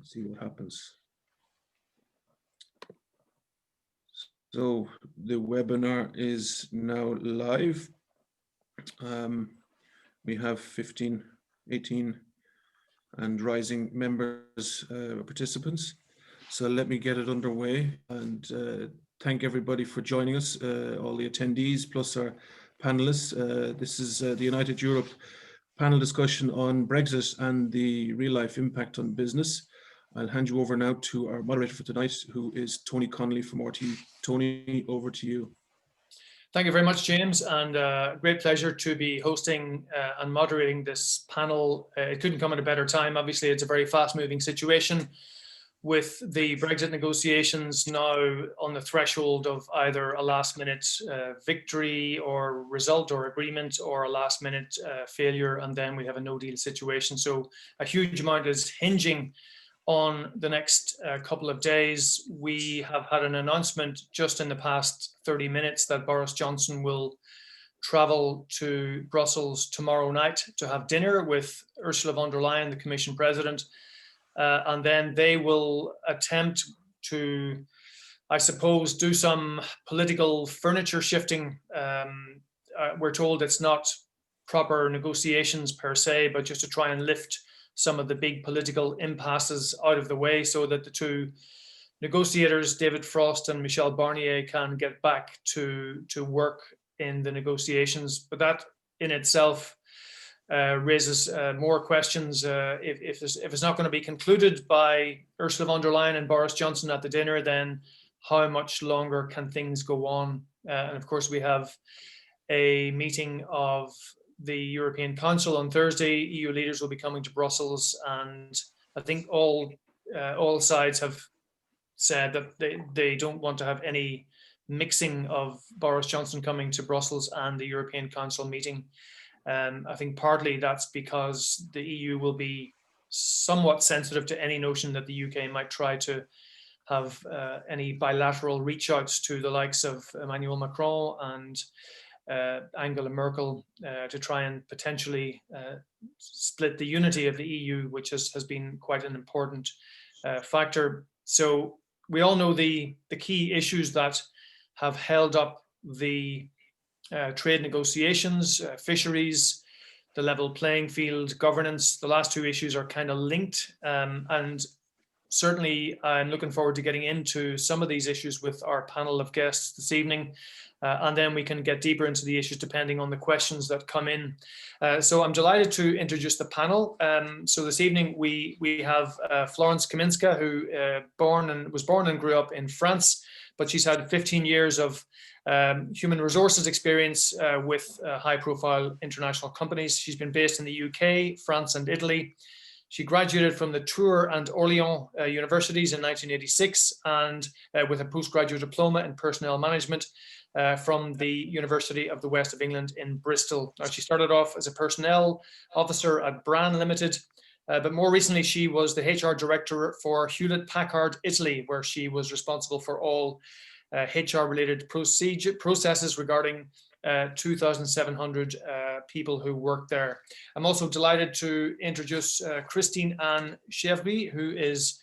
See what happens. So the webinar is now live. We have 15, 18 and rising members, participants. So let me get it underway and thank everybody for joining us, all the attendees plus our panelists. This is the United Europe panel discussion on Brexit and the real life impact on business. I'll hand you over now to our moderator for tonight, who is Tony Connelly from RT. Tony, over to you. Thank you very much, James, and great pleasure to be hosting and moderating this panel. It couldn't come at a better time. Obviously, it's a very fast-moving situation with the Brexit negotiations now on the threshold of either a last-minute victory or result or agreement, or a last-minute failure, and then we have a no-deal situation. So a huge amount is hinging on the next couple of days. We have had an announcement just in the past 30 minutes that Boris Johnson will travel to Brussels tomorrow night to have dinner with Ursula von der Leyen, the Commission President, and then they will attempt to, I suppose, do some political furniture shifting. We're told it's not proper negotiations per se, but just to try and lift some of the big political impasses out of the way so that the two negotiators, David Frost and Michel Barnier, can get back to work in the negotiations. But that in itself raises more questions. If it's not going to be concluded by Ursula von der Leyen and Boris Johnson at the dinner, then how much longer can things go on? And of course, we have a meeting of the European Council on Thursday. EU leaders will be coming to Brussels, and I think all sides have said that they don't want to have any mixing of Boris Johnson coming to Brussels and the European Council meeting. I think partly that's because the EU will be somewhat sensitive to any notion that the UK might try to have any bilateral reach outs to the likes of Emmanuel Macron and Angela Merkel to try and potentially split the unity of the EU, which has been quite an important factor. So we all know the key issues that have held up the trade negotiations, fisheries, the level playing field, governance. The last two issues are kind of linked, and certainly I'm looking forward to getting into some of these issues with our panel of guests this evening. And then we can get deeper into the issues depending on the questions that come in. So I'm delighted to introduce the panel. So this evening we have Florence Kaminska, who was born and grew up in France, but she's had 15 years of human resources experience with high-profile international companies. She's been based in the UK, France, and Italy. She graduated from the Tours and Orléans universities in 1986, and with a postgraduate diploma in personnel management from the University of the West of England in Bristol. Now, she started off as a personnel officer at Bran Limited, but more recently she was the HR director for Hewlett Packard Italy, where she was responsible for all HR-related processes regarding 2,700 people who worked there. I'm also delighted to introduce Christine Anne Chévry, who is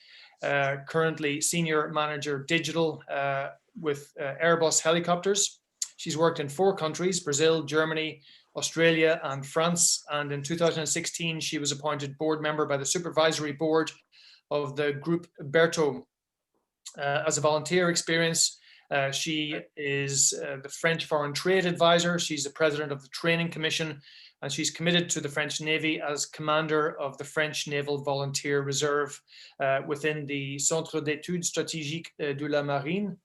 currently Senior Manager Digital with Airbus Helicopters. She's worked in 4 countries, Brazil, Germany, Australia, and France. And in 2016, she was appointed board member by the supervisory board of the Group Berthaud. As a volunteer experience, she is the French Foreign Trade Advisor. She's the president of the Training Commission, and she's committed to the French Navy as commander of the French Naval Volunteer Reserve within the Centre d'études stratégiques de la Marine.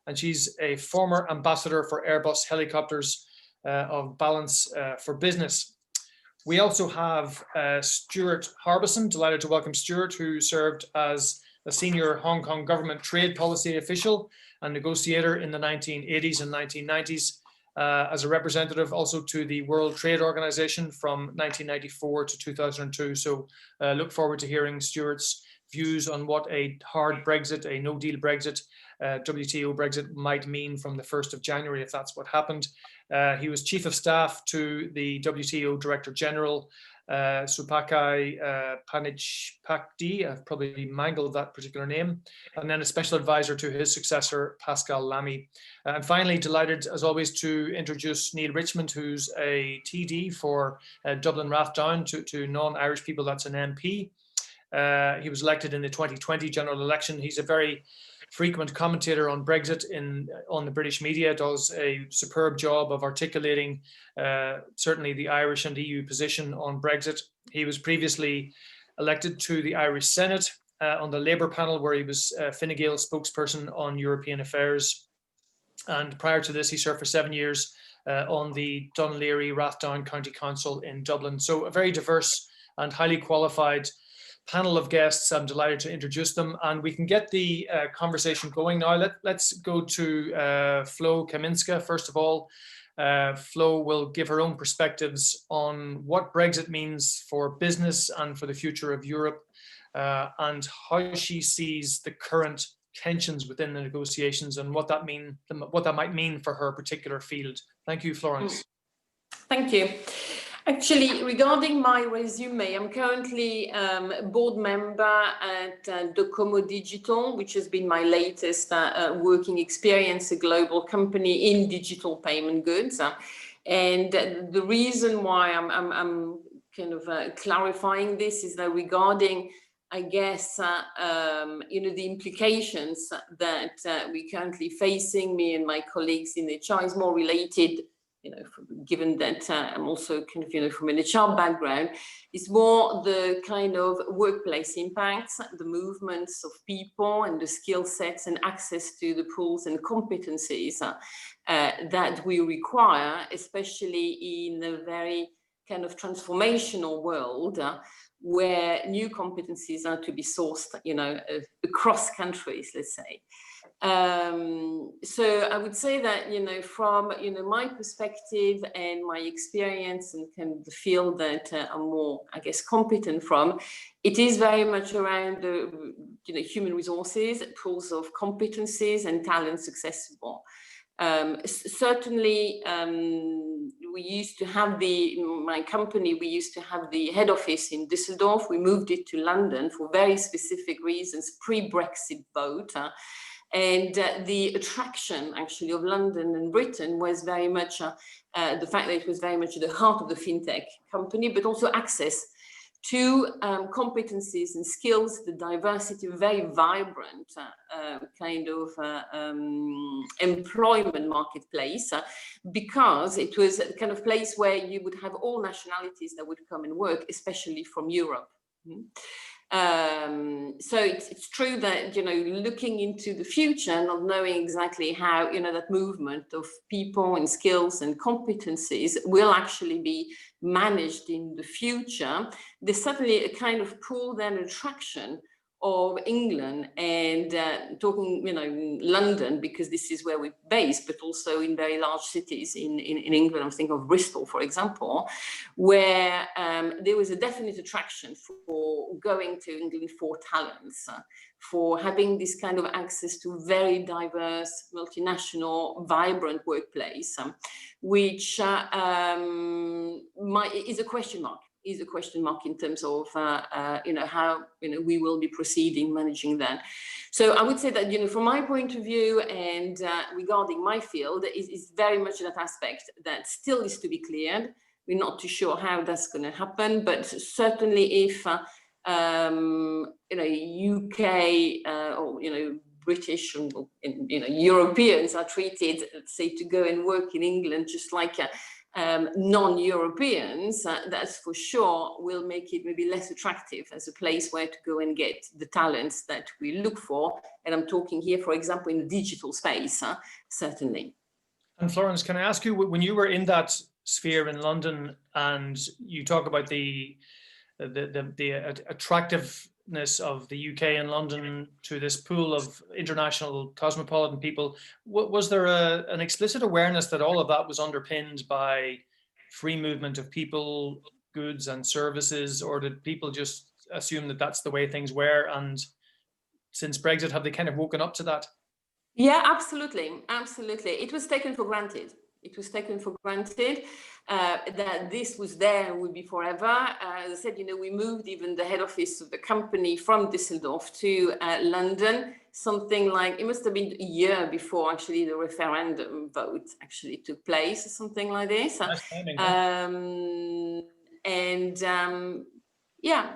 And she's a former ambassador for Airbus Helicopters of Balance for Business. We also have Stuart Harbison. Delighted to welcome Stuart, who served as a senior Hong Kong government trade policy official and negotiator in the 1980s and 1990s, as a representative also to the World Trade Organization from 1994 to 2002. So look forward to hearing Stuart's views on what a hard Brexit, a no-deal Brexit, WTO Brexit might mean from the 1st of January, if that's what happened. He was Chief of Staff to the WTO Director General Supakai Panichpakdi, I've probably mangled that particular name, and then a special advisor to his successor, Pascal Lamy. And finally, delighted as always to introduce Neale Richmond, who's a TD for Dublin Rathdown. To non-Irish people, that's an MP. He was elected in the 2020 general election. He's a very frequent commentator on Brexit on the British media, does a superb job of articulating certainly the Irish and EU position on Brexit. He was previously elected to the Irish Senate on the Labour panel, where he was Fine Gael spokesperson on European affairs. And prior to this, he served for 7 years on the Dún Laoghaire Rathdown County Council in Dublin. So a very diverse and highly qualified panel of guests. I'm delighted to introduce them, and we can get the conversation going now. Let's go to Flo Kaminska first of all. Flo will give her own perspectives on what Brexit means for business and for the future of Europe, and how she sees the current tensions within the negotiations and what that might mean for her particular field. Thank you, Florence. Thank you. Actually, regarding my resume, I'm currently a board member at DoCoMo Digital, which has been my latest working experience, a global company in digital payment goods. And the reason why I'm kind of clarifying this is that regarding, I guess, the implications that we're currently facing, me and my colleagues in HR, is more related, given that I'm also kind of, from an HR background, it's more the kind of workplace impacts, the movements of people and the skill sets and access to the pools and competencies that we require, especially in a very kind of transformational world where new competencies are to be sourced, across countries, let's say. So I would say that, from, my perspective and my experience and kind of the field that I'm more, I guess, competent from, it is very much around the, human resources, pools of competencies and talents accessible. Certainly, we used to have my company, we used to have the head office in Düsseldorf. We moved it to London for very specific reasons, pre-Brexit vote. And the attraction actually of London and Britain was very much the fact that it was very much at the heart of the fintech company, but also access to competencies and skills, the diversity, very vibrant kind of employment marketplace, because it was a kind of place where you would have all nationalities that would come and work, especially from Europe. So it's true that, looking into the future, not knowing exactly how, that movement of people and skills and competencies will actually be managed in the future, there's certainly a kind of pull then attraction of England and talking, London, because this is where we're based, but also in very large cities in England. I'm thinking of Bristol, for example, where there was a definite attraction for going to England for talents, for having this kind of access to very diverse, multinational, vibrant workplace, which is a question mark. Is a question mark in terms of how we will be proceeding managing that. So I would say that from my point of view and regarding my field is very much that aspect that still is to be cleared. We're not too sure how that's going to happen, but certainly if UK or British and Europeans are treated, say, to go and work in England just like non-Europeans, that's for sure will make it maybe less attractive as a place where to go and get the talents that we look for. And I'm talking here, for example, in the digital space, certainly. And Florence, can I ask you, when you were in that sphere in London and you talk about the attractiveness of the UK and London to this pool of international cosmopolitan people, was there an explicit awareness that all of that was underpinned by free movement of people, goods and services, or did people just assume that that's the way things were? And since Brexit, have they kind of woken up to that? Yeah, absolutely. Absolutely. It was taken for granted. It was taken for granted that this was there and would be forever. As I said, we moved even the head office of the company from Düsseldorf to London, something like, it must have been a year before actually the referendum vote actually took place, or something like this. Nice timing, huh? Yeah,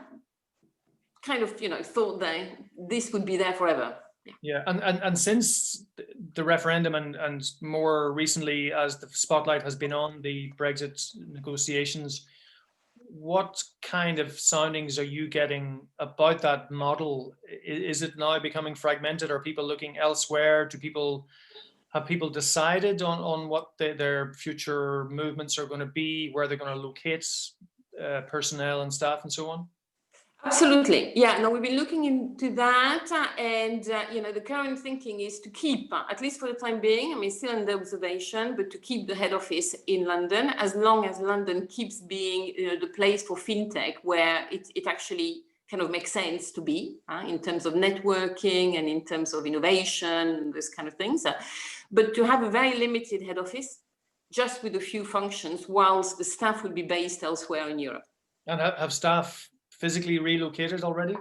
kind of, thought that this would be there forever. Yeah, and since the referendum and more recently as the spotlight has been on the Brexit negotiations, what kind of soundings are you getting about that model? Is it now becoming fragmented? Are people looking elsewhere? Have people decided on what their future movements are going to be, where they're going to locate personnel and staff and so on? Absolutely. Yeah, no, we've been looking into that, and the current thinking is to keep, at least for the time being, I mean, still under observation, but to keep the head office in London, as long as London keeps being the place for fintech, where it actually kind of makes sense to be in terms of networking and in terms of innovation and those kind of things. But to have a very limited head office, just with a few functions, whilst the staff will be based elsewhere in Europe. And have staff physically relocated already?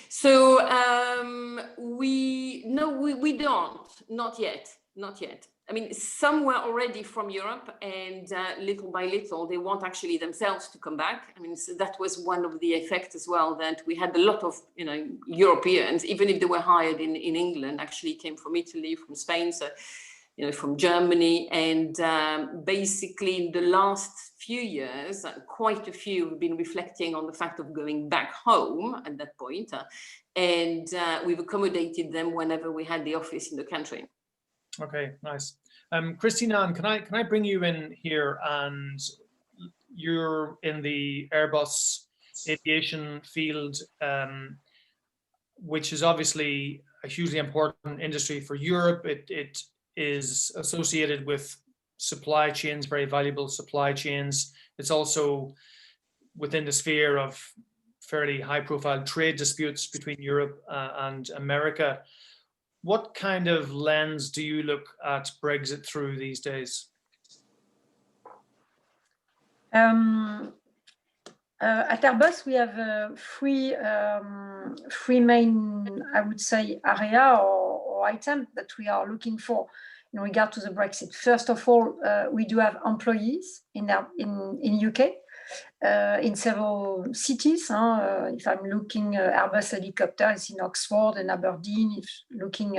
So we don't, not yet. I mean, some were already from Europe, and little by little, they want actually themselves to come back. I mean, so that was one of the effects as well, that we had a lot of, Europeans, even if they were hired in England, actually came from Italy, from Spain, so, from Germany. And basically in the last few years, quite a few have been reflecting on the fact of going back home at that point. And we've accommodated them whenever we had the office in the country. Okay, nice. Christina, can I bring you in here? And you're in the Airbus aviation field, which is obviously a hugely important industry for Europe. It is associated with supply chains, very valuable supply chains. It's also within the sphere of fairly high-profile trade disputes between Europe and America. What kind of lens do you look at Brexit through these days? At Airbus, we have three main, I would say, area or item that we are looking for in regard to the Brexit. First of all, we do have employees in UK, in several cities. If I'm looking Airbus helicopter is in Oxford and Aberdeen. If looking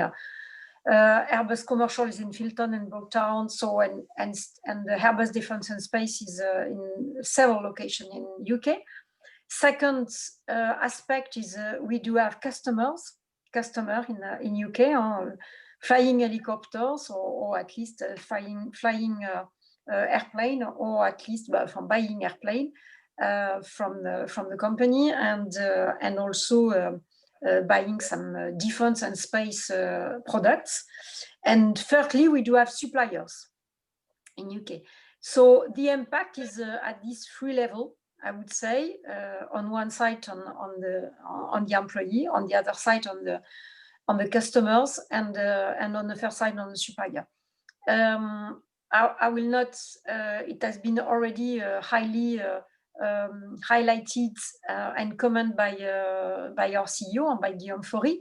Airbus commercial is in Filton and Broughton. So and the Airbus Defence and Space is in several locations in UK. Second aspect is we do have customer in UK, flying helicopters or at least flying airplane, or at least from buying airplane from the company, and also buying some defense and space products. And thirdly, we do have suppliers in UK. So the impact is at these three levels, I would say. On one side on the employee, on the other side on the customers, and on the third side on the supplier. I will not. It has been already highly highlighted and commented by our CEO and by Guillaume Faury,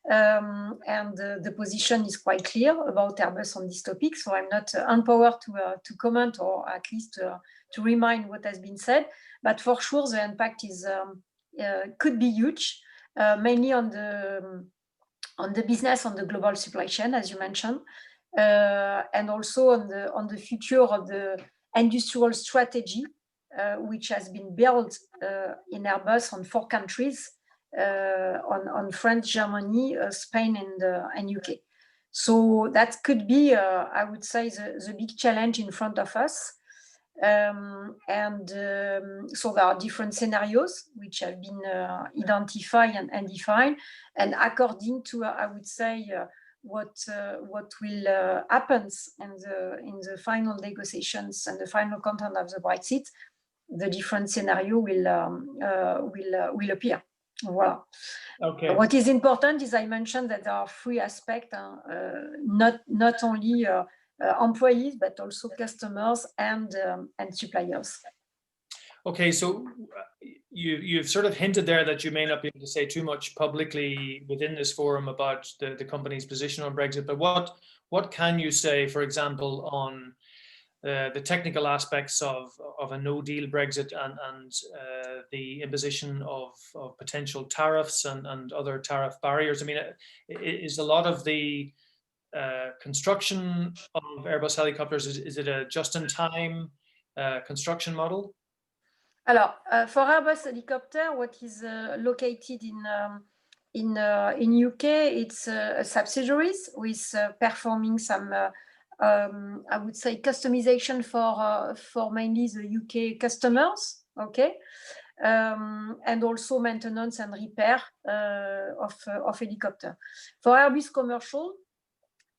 and the position is quite clear about Airbus on this topic. So I'm not empowered to comment, or at least to remind what has been said. But for sure, the impact is could be huge, mainly on the business, on the global supply chain, as you mentioned, and also on the future of the industrial strategy, which has been built in Airbus on 4 countries, on France, Germany, Spain, and UK. So that could be, I would say, the big challenge in front of us. So there are different scenarios which have been identified and defined, and according to, I would say, what will happen in the final negotiations and the final content of the Brexit, the different scenario will appear. Voilà. Okay. What is important is I mentioned that there are 3 aspects, not only employees, but also customers and suppliers. Okay, so you've sort of hinted there that you may not be able to say too much publicly within this forum about the company's position on Brexit, but what can you say, for example, on the technical aspects of a no-deal Brexit and the imposition of potential tariffs and other tariff barriers? I mean, is a lot of the construction of Airbus helicopters, is it a just-in-time construction model? Alors, for Airbus helicopter, what is located in UK, it's subsidiaries with performing some, I would say, customization for mainly the UK customers, okay, and also maintenance and repair of helicopter. For Airbus commercial,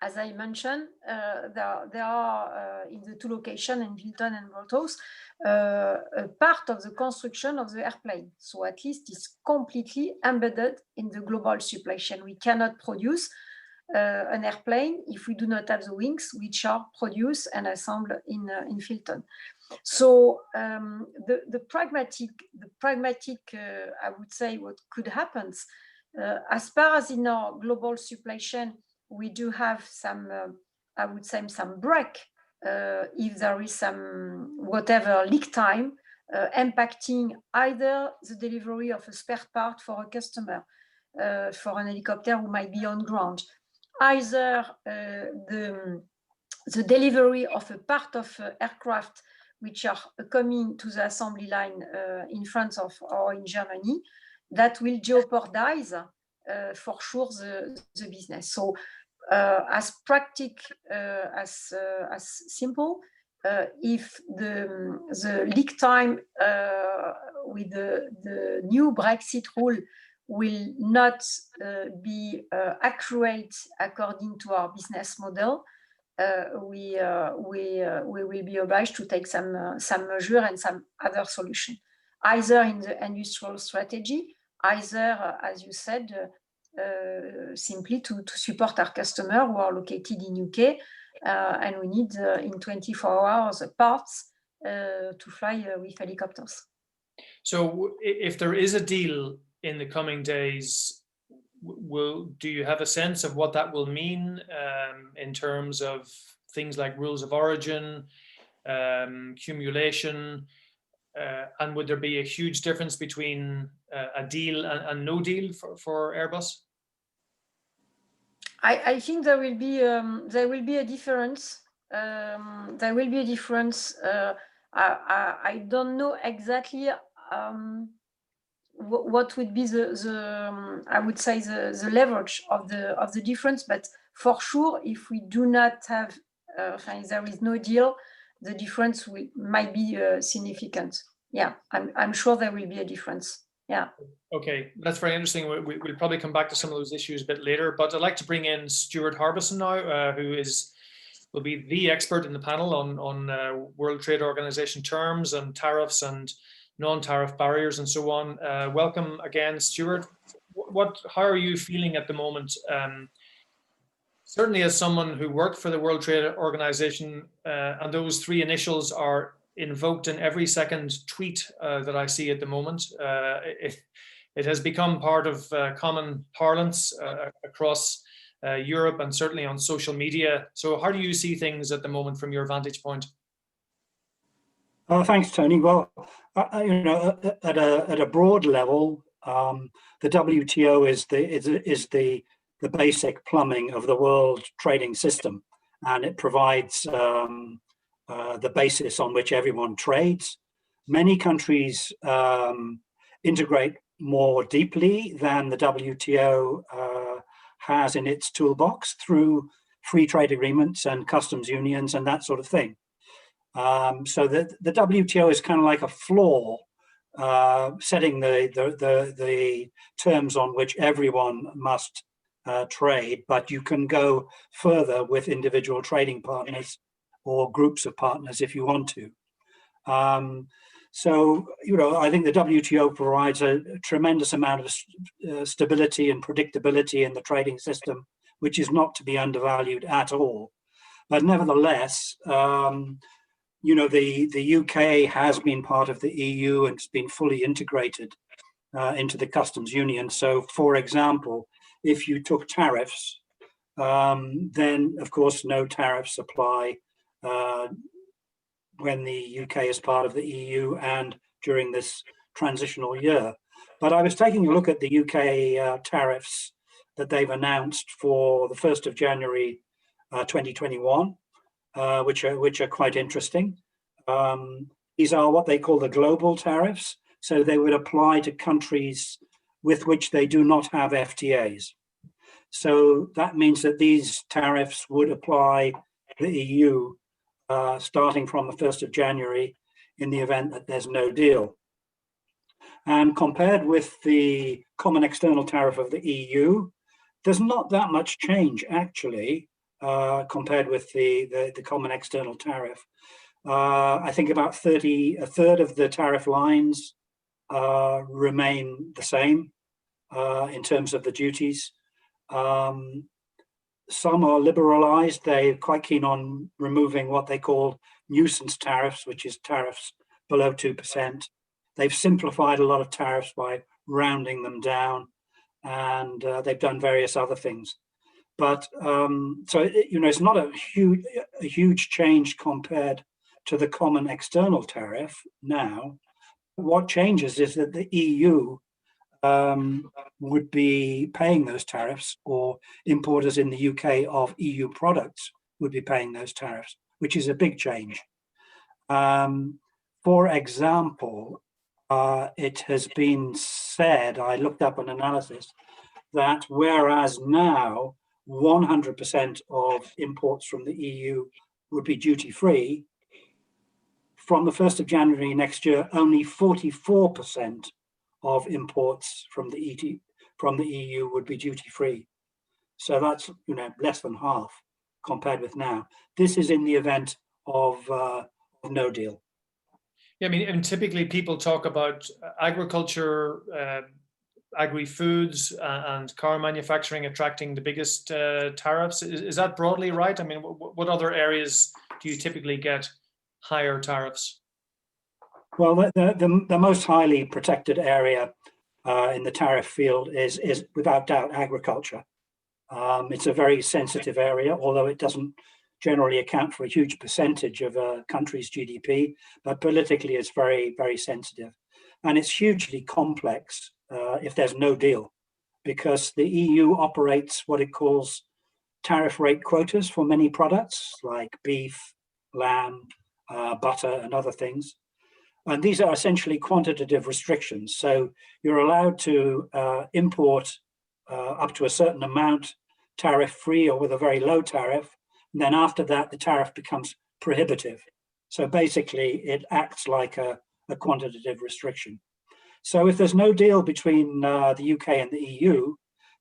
as I mentioned, there are in the two locations in Wilton and Rothouse, a part of the construction of the airplane. So at least it's completely embedded in the global supply chain. We cannot produce an airplane if we do not have the wings, which are produced and assembled in Wilton. So the pragmatic, I would say, what could happen, as far as in our global supply chain, we do have some, I would say, some break if there is some whatever leak time impacting either the delivery of a spare part for a customer for an helicopter who might be on ground, either the delivery of a part of aircraft which are coming to the assembly line in France or in Germany, that will jeopardize for sure the business. So as practical as simple, if the leak time with the new Brexit rule will not be accurate according to our business model, we will be obliged to take some measure and some other solution, either in the industrial strategy, either, as you said, simply to support our customer who are located in UK, and we need in 24 hours parts to fly with helicopters. So if there is a deal in the coming days, do you have a sense of what that will mean in terms of things like rules of origin, cumulation, and would there be a huge difference between a deal and no deal for Airbus? I think there will be a difference. There will be a difference. I don't know exactly what would be the I would say the leverage of the difference, but for sure, if we do not have, if there is no deal, the difference might be significant. Yeah, I'm sure there will be a difference. Yeah. Okay, that's very interesting. We'll probably come back to some of those issues a bit later, but I'd like to bring in Stuart Harbison now, who will be the expert in the panel on World Trade Organization terms and tariffs and non-tariff barriers and so on. Welcome again, Stuart. How are you feeling at the moment? Certainly as someone who worked for the World Trade Organization, and those three initials are invoked in every second tweet that I see at the moment. It has become part of common parlance across Europe and certainly on social media. So how do you see things at the moment from your vantage point? Thanks, Tony. Well, at a broad level, the WTO is the basic plumbing of the world trading system, and it provides the basis on which everyone trades. Many countries integrate more deeply than the WTO has in its toolbox through free trade agreements and customs unions and that sort of thing. So the WTO is kind of like a floor, setting the terms on which everyone must trade, but you can go further with individual trading partners or groups of partners if you want to. So, I think the WTO provides a tremendous amount of stability and predictability in the trading system, which is not to be undervalued at all. But nevertheless, you know, the UK has been part of the EU and it's been fully integrated into the customs union. So, for example, if you took tariffs, then of course no tariffs apply when the UK is part of the EU and during this transitional year. But I was taking a look at the UK tariffs that they've announced for the 1st of January 2021, which are quite interesting. These are what they call the global tariffs. So they would apply to countries with which they do not have FTAs. So that means that these tariffs would apply to the EU starting from the 1st of January in the event that there's no deal. And compared with the common external tariff of the EU, there's not that much change actually compared with the common external tariff. I think about a third of the tariff lines remain the same in terms of the duties. Some are liberalized. They're quite keen on removing what they call nuisance tariffs, which is tariffs below 2%. They've simplified a lot of tariffs by rounding them down, and they've done various other things. But so you know, it's not a huge change compared to the common external tariff now. What changes is that the EU would be paying those tariffs, or importers in the UK of EU products would be paying those tariffs, which is a big change. For example, it has been said, I looked up an analysis, that whereas now 100% of imports from the EU would be duty-free, from the 1st of January next year, only 44% of imports from the EU would be duty-free. So that's, you know, less than half compared with now. This is in the event of no deal. Yeah, I mean, and typically people talk about agriculture, agri-foods, and car manufacturing attracting the biggest tariffs. Is that broadly right? I mean, what other areas do you typically get higher tariffs? Well, the most highly protected area in the tariff field is without doubt agriculture. It's a very sensitive area, although it doesn't generally account for a huge percentage of a country's GDP, but politically it's very, very sensitive. And it's hugely complex if there's no deal, because the EU operates what it calls tariff rate quotas for many products like beef, lamb, butter, and other things. And these are essentially quantitative restrictions. So you're allowed to import up to a certain amount, tariff-free or with a very low tariff. And then after that, the tariff becomes prohibitive. So basically, it acts like a quantitative restriction. So if there's no deal between the UK and the EU,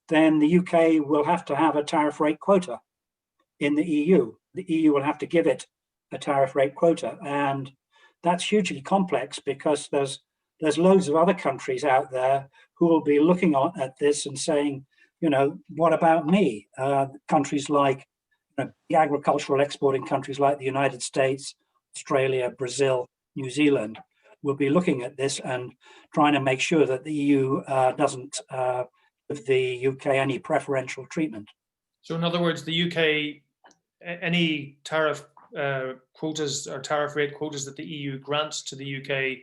then the UK will have to have a tariff rate quota in the EU. The EU will have to give it a tariff rate quota. And that's hugely complex because there's loads of other countries out there who will be looking at this and saying, you know, what about me? Countries like, you know, the agricultural exporting countries like the United States, Australia, Brazil, New Zealand will be looking at this and trying to make sure that the EU doesn't give the UK any preferential treatment. So in other words, the UK, any tariff quotas or tariff rate quotas that the EU grants to the UK,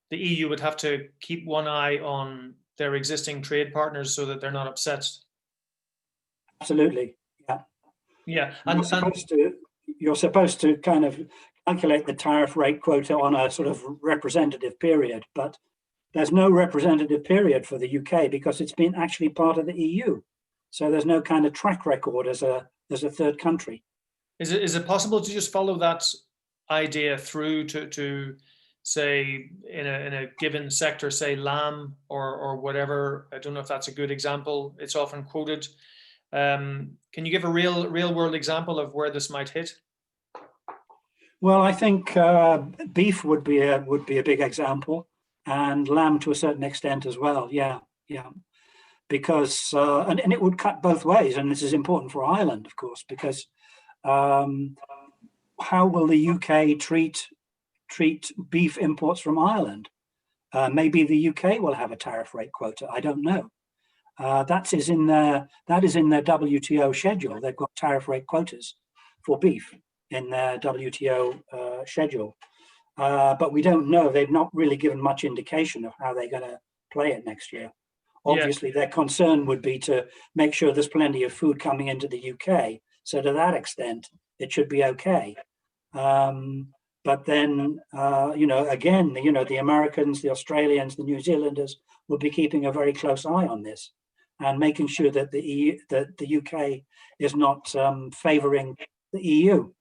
the EU would have to keep one eye on their existing trade partners so that they're not upset. Absolutely, yeah. Yeah, and you're supposed to kind of calculate the tariff rate quota on a sort of representative period, but there's no representative period for the UK because it's been actually part of the EU. So there's no kind of track record as a third country. Is it possible to just follow that idea through to say in a given sector, say lamb or whatever? I don't know if that's a good example. It's often quoted. Can you give a real world example of where this might hit? Well, I think beef would be a big example, and lamb to a certain extent as well. Yeah, because and it would cut both ways, and this is important for Ireland, of course, because how will the UK treat beef imports from Ireland? Maybe the UK will have a tariff rate quota. I don't know. That is in their WTO schedule. They've got tariff rate quotas for beef in their WTO schedule. But we don't know. They've not really given much indication of how they're going to play it next year. Obviously, their concern would be to make sure there's plenty of food coming into the UK. So to that extent, it should be okay. But then, again, the Americans, the Australians, the New Zealanders will be keeping a very close eye on this and making sure that the UK is not favouring the EU.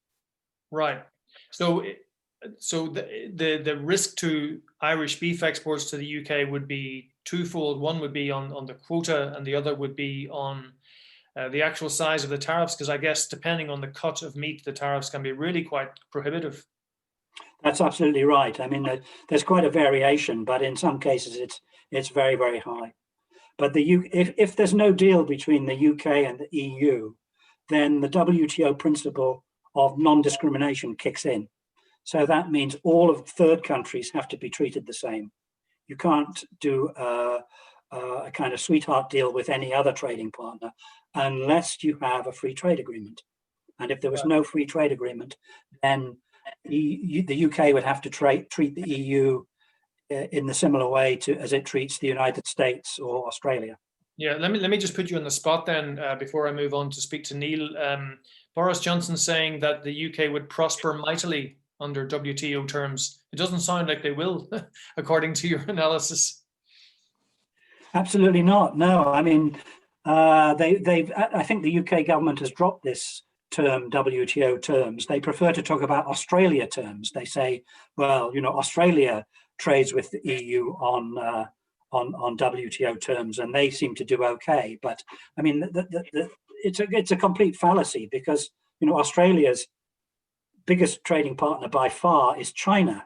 Right. So the risk to Irish beef exports to the UK would be twofold. One would be on the quota, and the other would be on the actual size of the tariffs, because I guess depending on the cut of meat, the tariffs can be really quite prohibitive. That's absolutely right. I mean, there's quite a variation, but in some cases it's very, very high. But if there's no deal between the UK and the EU, then the WTO principle of non-discrimination kicks in. So that means all of third countries have to be treated the same. You can't do a kind of sweetheart deal with any other trading partner unless you have a free trade agreement. And if there was no free trade agreement, then the UK would have to treat the EU in the similar way as it treats the United States or Australia. Yeah, let me just put you on the spot then before I move on to speak to Neale. Boris Johnson saying that the UK would prosper mightily under WTO terms. It doesn't sound like they will, according to your analysis. Absolutely not. No, I mean, I think the UK government has dropped this term, WTO terms. They prefer to talk about Australia terms. They say, well, Australia trades with the EU on WTO terms, and they seem to do okay. But I mean, it's a complete fallacy, because Australia's biggest trading partner by far is China.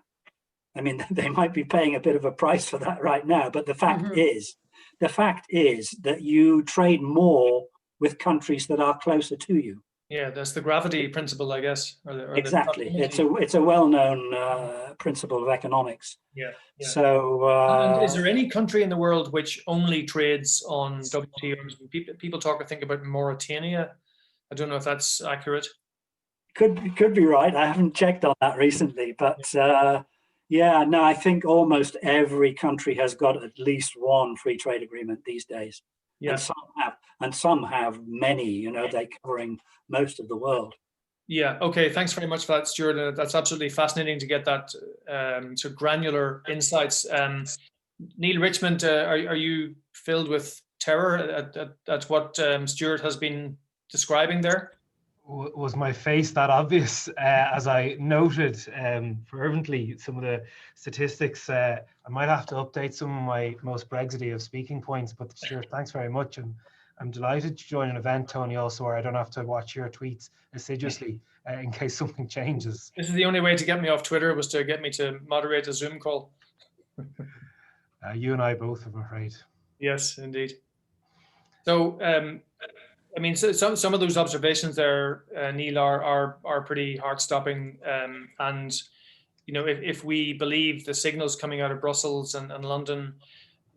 I mean, they might be paying a bit of a price for that right now, but the fact is that you trade more with countries that are closer to you. Yeah, that's the gravity principle, I guess. Exactly. It's a well-known principle of economics. Yeah. So, and is there any country in the world which only trades on WTO? People talk, I think, about Mauritania. I don't know if that's accurate. Could be right. I haven't checked on that recently, but no, I think almost every country has got at least one free trade agreement these days. Yeah. And some have many, they're covering most of the world. Yeah. Okay. Thanks very much for that, Stuart. That's absolutely fascinating to get that sort of granular insights. Neale, Richmond, are you filled with terror at what Stuart has been describing there? Was my face that obvious? As I noted fervently some of the statistics, I might have to update some of my most Brexity of speaking points, but Stuart, thanks very much. And I'm delighted to join an event, Tony, also where I don't have to watch your tweets assiduously in case something changes. This is the only way to get me off Twitter, was to get me to moderate a Zoom call. You and I both, I'm afraid. Yes, indeed. So, I mean, so some of those observations there, Neale, are pretty heart-stopping. And, if we believe the signals coming out of Brussels and London,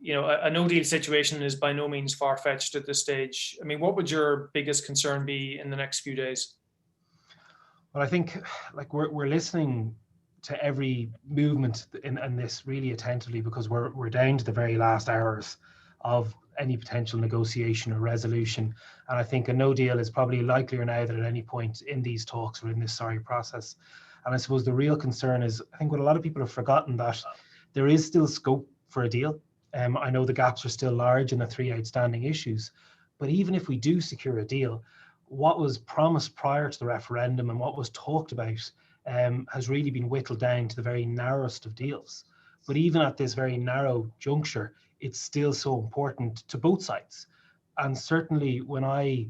a no-deal situation is by no means far-fetched at this stage. I mean, what would your biggest concern be in the next few days? Well, I think we're listening to every movement in this really attentively, because we're down to the very last hours of any potential negotiation or resolution. And I think a no deal is probably likelier now than at any point in these talks or in this sorry process. And I suppose the real concern is, I think what a lot of people have forgotten, that there is still scope for a deal. I know the gaps are still large in the three outstanding issues, but even if we do secure a deal, what was promised prior to the referendum and what was talked about has really been whittled down to the very narrowest of deals. But even at this very narrow juncture, it's still so important to both sides. And certainly when I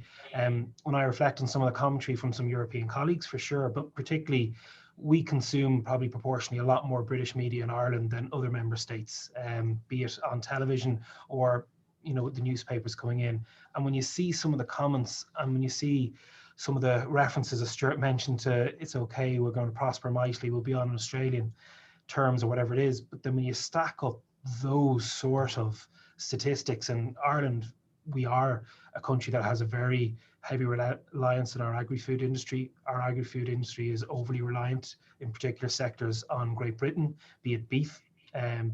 reflect on some of the commentary from some European colleagues, for sure, but particularly we consume probably proportionally a lot more British media in Ireland than other member states, be it on television or the newspapers coming in. And when you see some of the comments and when you see some of the references as Stuart mentioned to it's okay, we're going to prosper mightily, we'll be on Australian terms or whatever it is. But then when you stack up those sort of statistics, in Ireland, we are a country that has a very heavy reliance on our agri-food industry. Our agri-food industry is overly reliant in particular sectors on Great Britain, be it beef,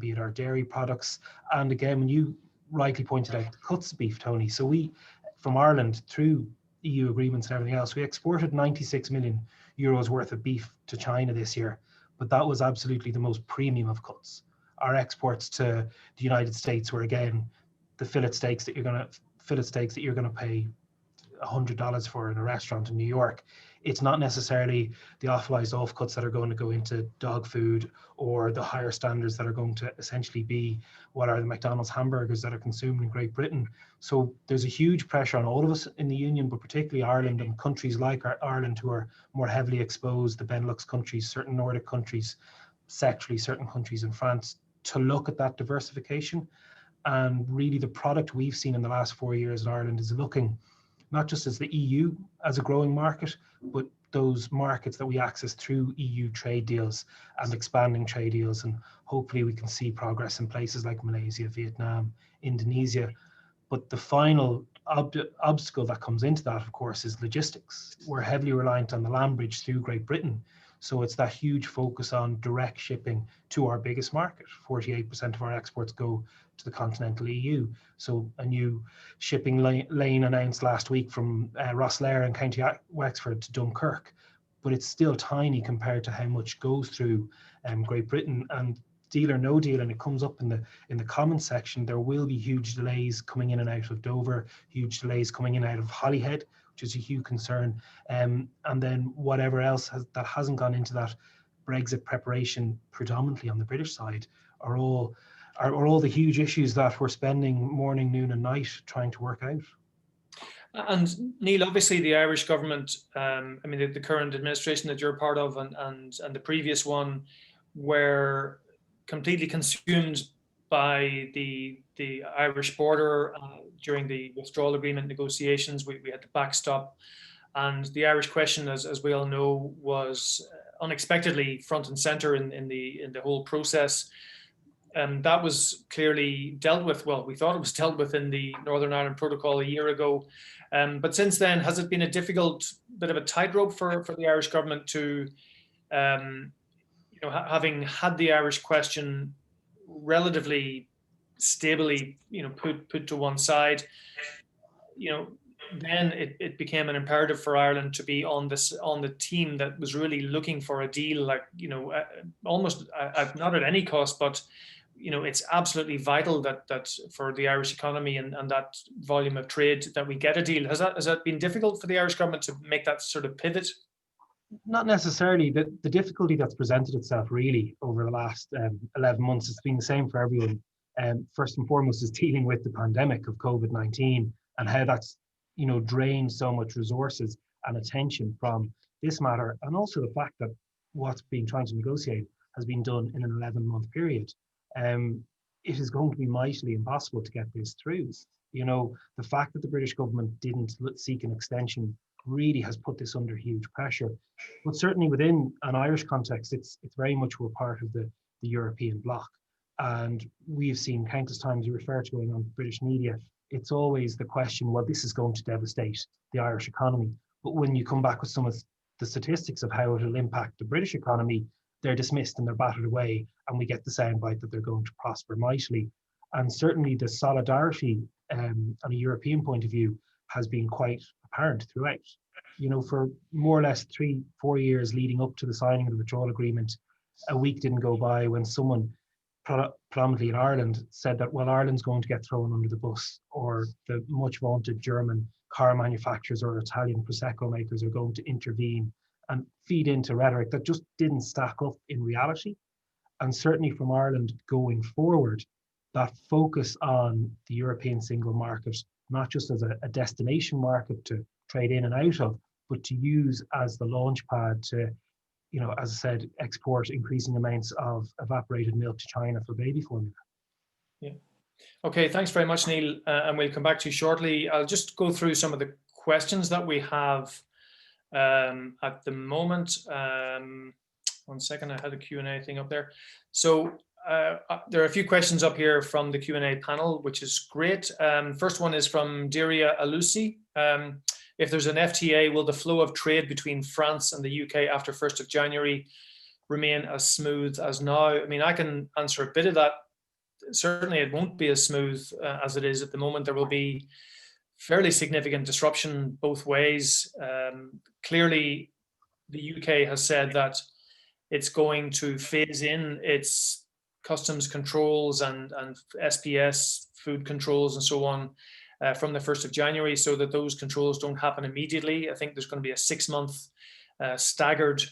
be it our dairy products. And again, when you rightly pointed out the cuts of beef, Tony, so we, from Ireland, through EU agreements and everything else, we exported 96 million euros worth of beef to China this year, but that was absolutely the most premium of cuts. Our exports to the United States were, again, the fillet steaks that you're going to pay $100 for in a restaurant in New York. It's not necessarily the authorized offcuts that are going to go into dog food, or the higher standards that are going to essentially be what are the McDonald's hamburgers that are consumed in Great Britain. So there's a huge pressure on all of us in the Union, but particularly Ireland and countries like Ireland who are more heavily exposed, the Benelux countries, certain Nordic countries, sectorally certain countries in France, to look at that diversification. And really the product we've seen in the last 4 years in Ireland is looking not just as the EU as a growing market, but those markets that we access through EU trade deals and expanding trade deals. And hopefully we can see progress in places like Malaysia, Vietnam, Indonesia. But the final obstacle that comes into that, of course, is logistics. We're heavily reliant on the land bridge through Great Britain. So it's that huge focus on direct shipping to our biggest market. 48% of our exports go to the continental EU. So a new shipping lane announced last week from Rosslare in County Wexford to Dunkirk, but it's still tiny compared to how much goes through Great Britain. And deal or no deal, and it comes up in the comments section, there will be huge delays coming in and out of Dover, huge delays coming in and out of Holyhead, which is a huge concern. And then whatever else that hasn't gone into that Brexit preparation, predominantly on the British side, are all the huge issues that we're spending morning, noon and night trying to work out. And Neale, obviously the Irish government, the current administration that you're part of and the previous one were completely consumed by the Irish border during the withdrawal agreement negotiations. We had the backstop, and the Irish question, as we all know, was unexpectedly front and center in the whole process. That was clearly dealt with. Well, we thought it was dealt with in the Northern Ireland Protocol a year ago. But since then, has it been a difficult bit of a tightrope for the Irish government to, having had the Irish question relatively stably, put to one side, then it became an imperative for Ireland to be on the team that was really looking for a deal, almost not at any cost, but it's absolutely vital that for the Irish economy and that volume of trade that we get a deal. Has that been difficult for the Irish government to make that sort of pivot? Not necessarily. The difficulty that's presented itself really over the last 11 months has been the same for everyone. First and foremost is dealing with the pandemic of COVID-19 and how that's drained so much resources and attention from this matter, and also the fact that what's been trying to negotiate has been done in an 11-month period. It is going to be mightily impossible to get this through. The fact that the British government didn't seek an extension really has put this under huge pressure. But certainly within an Irish context, it's very much we're part of the European bloc. And we've seen countless times, you refer to it on British media, it's always the question, well, this is going to devastate the Irish economy. But when you come back with some of the statistics of how it will impact the British economy, they're dismissed and they're battered away, and we get the soundbite that they're going to prosper mightily. And certainly the solidarity on a European point of view has been quite apparent throughout. For more or less 3-4 years leading up to the signing of the withdrawal agreement, a week didn't go by when someone predominantly in Ireland said that, well, Ireland's going to get thrown under the bus, or the much vaunted German car manufacturers or Italian Prosecco makers are going to intervene, and feed into rhetoric that just didn't stack up in reality. And certainly from Ireland going forward, that focus on the European single market, not just as a destination market to trade in and out of, but to use as the launch pad to, as I said, export increasing amounts of evaporated milk to China for baby formula. Yeah. Okay, thanks very much, Neale. And we'll come back to you shortly. I'll just go through some of the questions that we have at the moment. One second, I had a Q&A thing up there. So there are a few questions up here from the Q&A panel, which is great. First one is from Diria Alusi. If there's an FTA, will the flow of trade between France and the UK after 1st of January remain as smooth as now? I mean, I can answer a bit of that. Certainly it won't be as smooth as it is at the moment. There will be fairly significant disruption both ways. Clearly, the UK has said that it's going to phase in its customs controls and SPS food controls and so on from the 1st of January, so that those controls don't happen immediately. I think there's going to be a 6-month staggered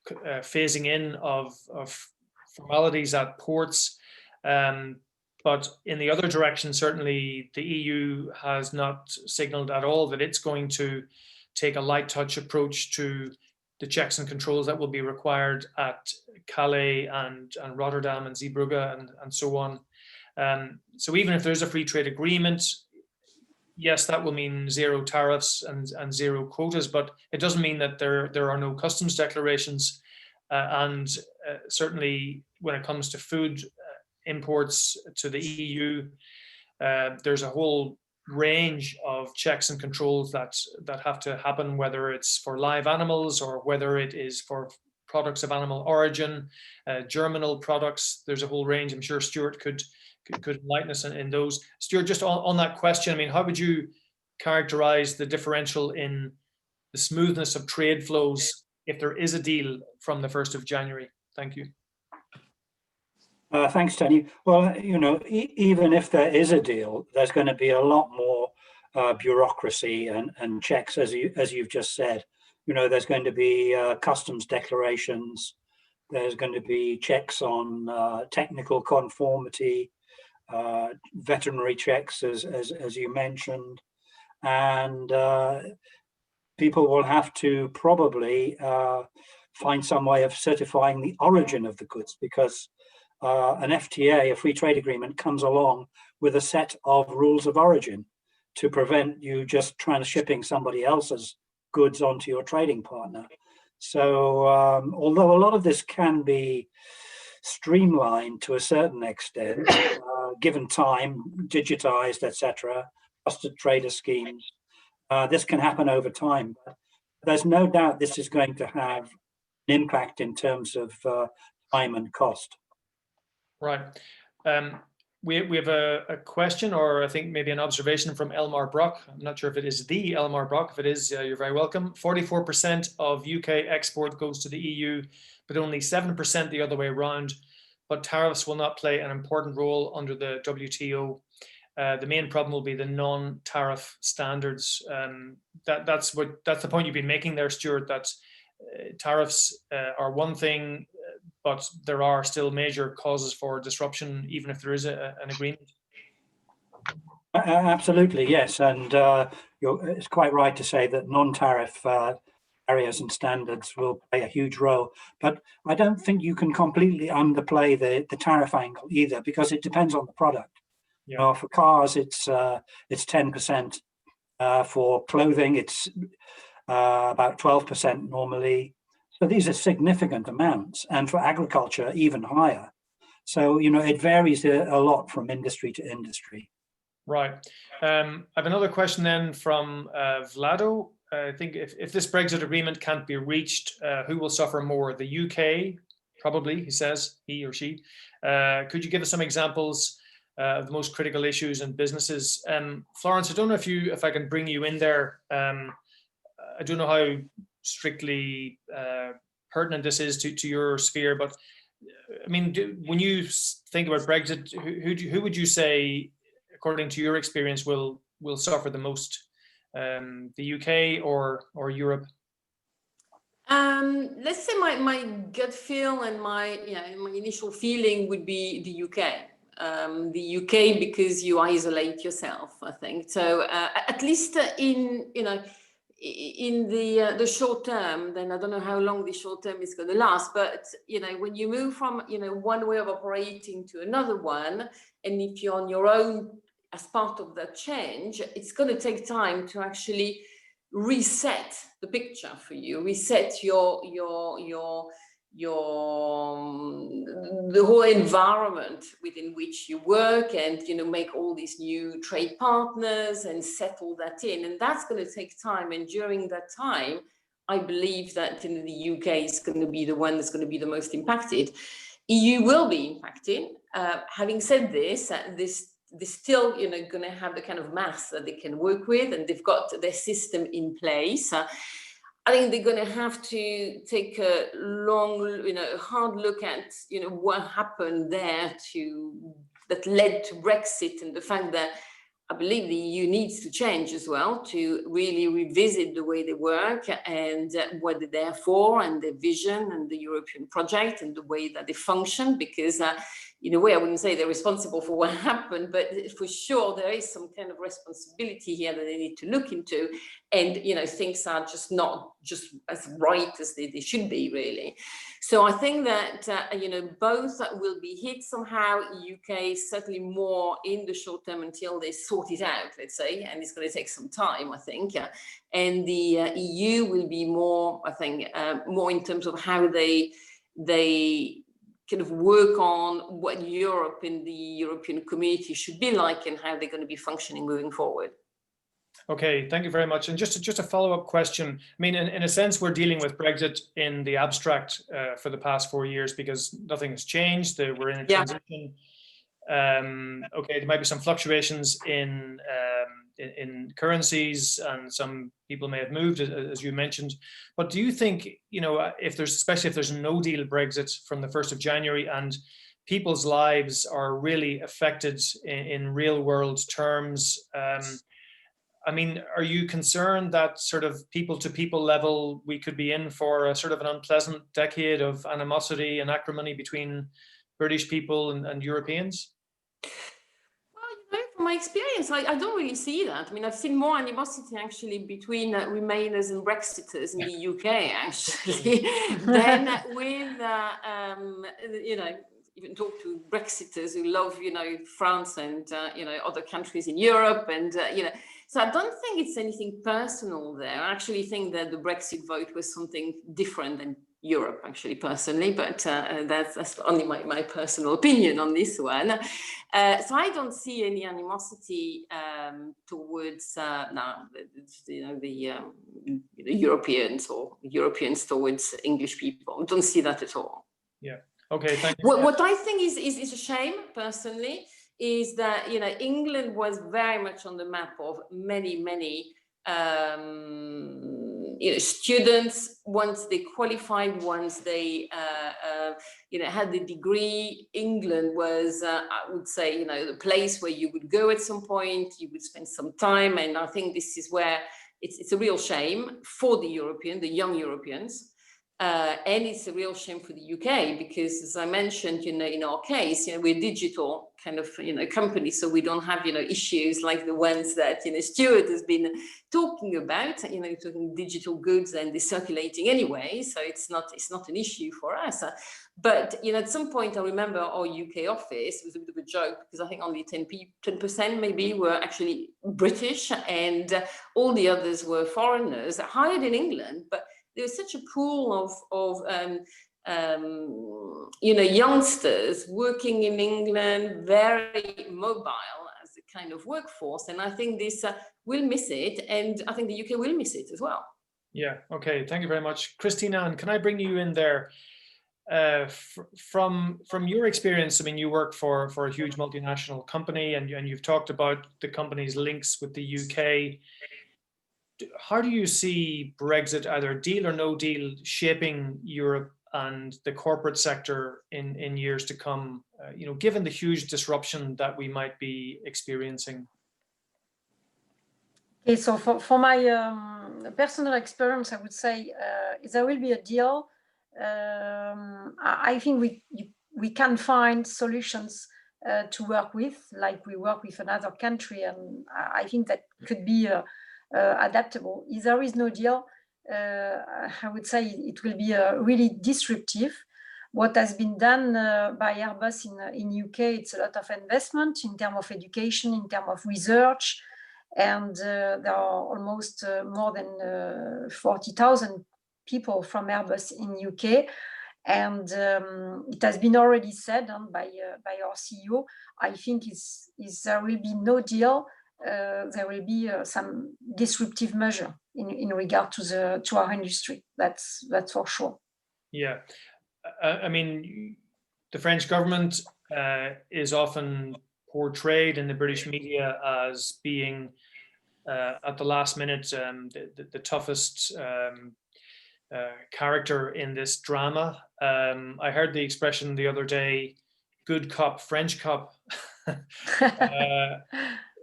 phasing in of formalities at ports. But in the other direction, certainly the EU has not signaled at all that it's going to take a light touch approach to the checks and controls that will be required at Calais and Rotterdam and Zeebrugge and so on. So even if there's a free trade agreement, yes, that will mean zero tariffs and zero quotas, but it doesn't mean that there are no customs declarations. And certainly when it comes to food imports to the EU, there's a whole range of checks and controls that have to happen, whether it's for live animals or whether it is for products of animal origin, germinal products. There's a whole range. I'm sure Stuart could enlighten us in those. Stuart, just on that question, I mean, how would you characterize the differential in the smoothness of trade flows if there is a deal from the 1st of January? Thank you. Thanks, Tony. Well, you know, even if there is a deal, there's going to be a lot more bureaucracy and checks, as you've just said. You know, there's going to be customs declarations. There's going to be checks on technical conformity, veterinary checks, as you mentioned, and people will have to probably find some way of certifying the origin of the goods, because an FTA, a free trade agreement, comes along with a set of rules of origin to prevent you just shipping somebody else's goods onto your trading partner. So although a lot of this can be streamlined to a certain extent, given time, digitized, etc., trusted trader schemes, this can happen over time. But there's no doubt this is going to have an impact in terms of time and cost. Right. We have a question, or I think maybe an observation from Elmar Brock. I'm not sure if it is the Elmar Brock. If it is, you're very welcome. 44% of UK export goes to the EU, but only 7% the other way around. But tariffs will not play an important role under the WTO. The main problem will be the non-tariff standards. That's the point you've been making there, Stuart, that tariffs are one thing, but there are still major causes for disruption, even if there is an agreement. Absolutely, yes. And it's quite right to say that non-tariff areas and standards will play a huge role. But I don't think you can completely underplay the tariff angle either, because it depends on the product. Yeah. You know, for cars, it's 10%. For clothing, it's about 12% normally. So these are significant amounts, and for agriculture, even higher. So, you know, it varies a lot from industry to industry. Right. I have another question then from Vlado. I think if this Brexit agreement can't be reached, who will suffer more? The UK, probably, he says, he or she. Could you give us some examples of the most critical issues and businesses? Florence, I don't know if I can bring you in there. I don't know how strictly pertinent this is to your sphere, but I mean, when you think about Brexit, who would you say, according to your experience, will suffer the most, the UK or Europe? Let's say my gut feel and my initial feeling would be the UK. The UK, because you isolate yourself, I think. So at least in the short term, then I don't know how long the short term is going to last, but when you move from one way of operating to another one, and if you're on your own as part of that change, it's going to take time to actually reset the picture for you, reset the whole environment within which you work, and make all these new trade partners and settle that in. And that's going to take time. And during that time, I believe that the UK is going to be the one that's going to be the most impacted. EU will be impacted. Having said this, they're still going to have the kind of mass that they can work with, and they've got their system in place. I think they're going to have to take a hard look at, what happened there that led to Brexit, and the fact that I believe the EU needs to change as well to really revisit the way they work and what they're there for, and their vision and the European project and the way that they function, because in a way I wouldn't say they're responsible for what happened, but for sure there is some kind of responsibility here that they need to look into, and things are just not just as right as they should be, really. So I think that both will be hit somehow. UK certainly more in the short term until they sort it out, let's say, and it's going to take some time, I think. And the EU will be more, I think, more in terms of how they kind of work on what Europe and the European community should be like, and how they're going to be functioning moving forward. Okay, thank you very much. And just a follow-up question. I mean, in a sense, we're dealing with Brexit in the abstract for the past 4 years, because nothing has changed. We're in a transition. Okay, there might be some fluctuations in currencies, and some people may have moved, as you mentioned. But do you think, especially if there's a no-deal Brexit from the 1st of January, and people's lives are really affected in real-world terms, I mean, are you concerned that sort of people-to-people level, we could be in for a sort of an unpleasant decade of animosity and acrimony between British people and Europeans? Well, from my experience, I don't really see that. I mean, I've seen more animosity actually between Remainers and Brexiters in the UK, actually, than with, even talk to Brexiters who love, France and, other countries in Europe, and, so I don't think it's anything personal there. I actually think that the Brexit vote was something different than Europe, actually, personally, but that's only my personal opinion on this one. So I don't see any animosity towards the Europeans, or Europeans towards English people. I don't see that at all. Yeah. Okay. Thank you. What I think is a shame, personally, is that England was very much on the map of many students. Once they qualified, once they had the degree, England was I would say the place where you would go at some point, you would spend some time, and I think this is where it's a real shame for the young Europeans. And it's a real shame for the UK, because, as I mentioned, in our case, we're digital kind of, company, so we don't have, issues like the ones that, Stuart has been talking about, talking digital goods, and they're circulating anyway, so it's not an issue for us. But, at some point, I remember our UK office was a bit of a joke, because I think only 10% maybe were actually British, and all the others were foreigners hired in England. But there was such a pool of youngsters working in England, very mobile as a kind of workforce. And I think this will miss it. And I think the UK will miss it as well. Yeah. Okay. Thank you very much. Christina, can I bring you in there? From your experience, I mean, you work for a huge multinational company, and you've talked about the company's links with the UK. How do you see Brexit, either deal or no deal, shaping Europe and the corporate sector in years to come, given the huge disruption that we might be experiencing? Okay, so for my personal experience, I would say if there will be a deal, I think we can find solutions to work with, like we work with another country, and I think that could be adaptable. If there is no deal, I would say it will be really disruptive. What has been done by Airbus in UK, it's a lot of investment in terms of education, in terms of research, And there are almost more than 40,000 people from Airbus in UK. And it has been already said by our CEO, I think there will be no deal. There will be some disruptive measure in regard to our industry. That's for sure. Yeah, I mean, the French government is often portrayed in the British media as being at the last minute the toughest character in this drama. I heard the expression the other day, "good cop, French cop."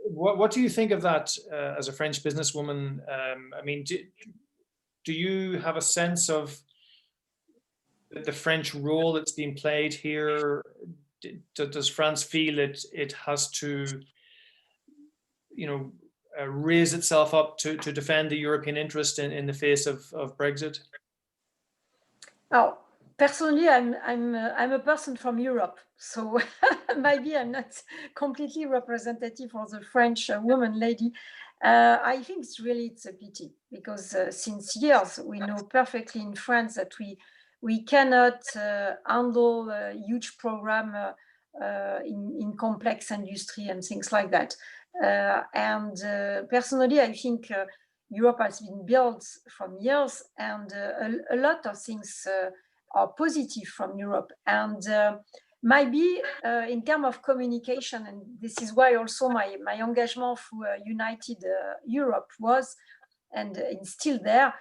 What do you think of that as a French businesswoman? I mean, do you have a sense of the French role that's being played here? Does France feel it has to, raise itself up to defend the European interest in the face of Brexit? Oh, personally, I'm a person from Europe, so maybe I'm not completely representative for the French woman lady. I think it's a pity, because since years we know perfectly in France that we cannot handle a huge program in complex industry and things like that. And personally, I think Europe has been built from years, and a lot of things are positive from Europe. And maybe in terms of communication, and this is why also my engagement for United Europe was, and it's still there,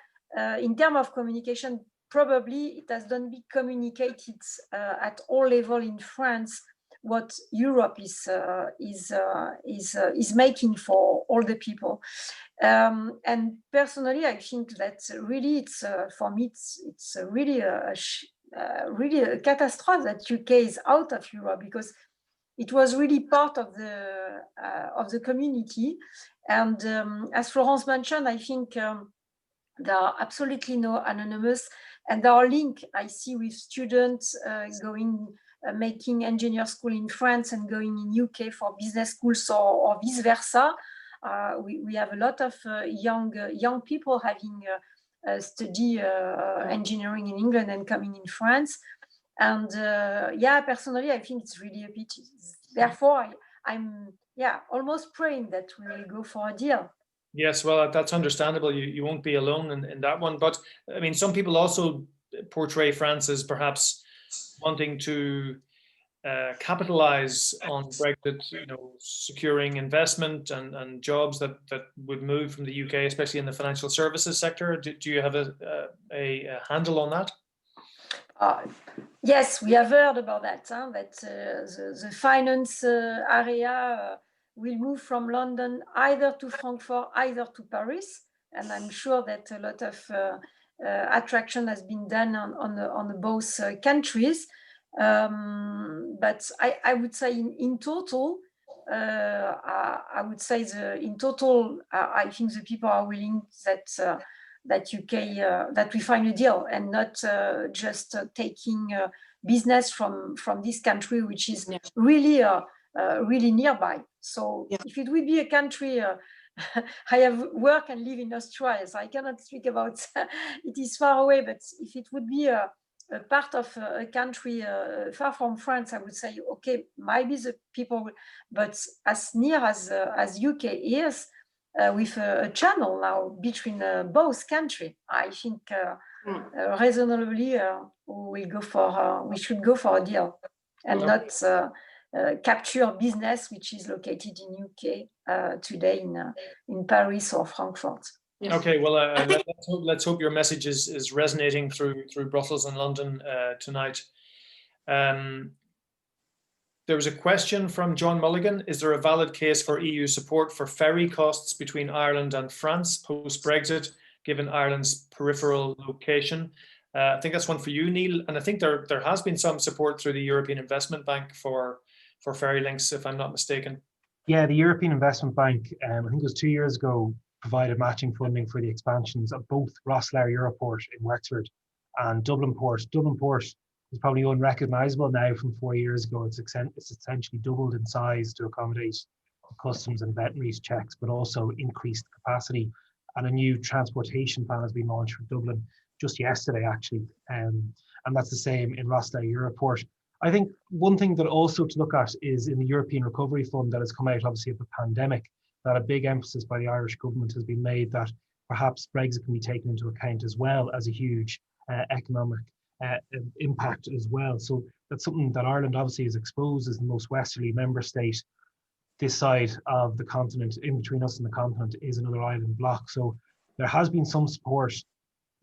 in terms of communication, probably it has not been communicated at all levels in France what Europe is making for all the people. And personally, I think that really it's for me it's really a catastrophe that UK is out of Europe, because it was really part of the community. And as Florence mentioned, I think there are absolutely no anonymous, and there are links I see with students making engineer school in France and going in UK for business schools, or vice versa. We have a lot of young people having study engineering in England and coming in France. And personally, I think it's really a pity. Therefore, I'm almost praying that we will go for a deal. Yes, well, that's understandable. You won't be alone in that one. But I mean, some people also portray France as perhaps wanting to capitalize on Brexit, securing investment and jobs that would move from the UK, especially in the financial services sector. Do you have a handle on that? Yes, we have heard about that, that the finance area will move from London either to Frankfurt, either to Paris. And I'm sure that a lot of attraction has been done on both countries. But I would say in total, I think the people are willing that UK that we find a deal, and not just taking business from this country, which is really really nearby. So if it would be a country, I have work and live in Australia, so I cannot speak about it is far away, but if it would be a part of a country far from France, I would say, okay, maybe the people, but as near as UK is, with a channel now between both countries, I think reasonably we should go for a deal, and not capture business which is located in UK today in Paris or Frankfurt. Yes. Okay, well, let's hope your message is resonating through Brussels and London tonight. There was a question from John Mulligan. Is there a valid case for EU support for ferry costs between Ireland and France post-Brexit, given Ireland's peripheral location? I think that's one for you, Neale. And I think there has been some support through the European Investment Bank for ferry links, if I'm not mistaken. Yeah, the European Investment Bank, I think it was 2 years ago, provided matching funding for the expansions of both Rosslare Europort in Wexford and Dublin Port. Dublin Port is probably unrecognisable now from 4 years ago. It's essentially doubled in size to accommodate customs and veterinary checks, but also increased capacity. And a new transportation plan has been launched for Dublin just yesterday, actually. And that's the same in Rosslare Europort. I think one thing that also to look at is in the European Recovery Fund that has come out, obviously, of the pandemic, that a big emphasis by the Irish government has been made that perhaps Brexit can be taken into account as well as a huge economic impact as well. So that's something that Ireland obviously is exposed as the most westerly member state. This side of the continent, in between us and the continent, is another island block. So there has been some support.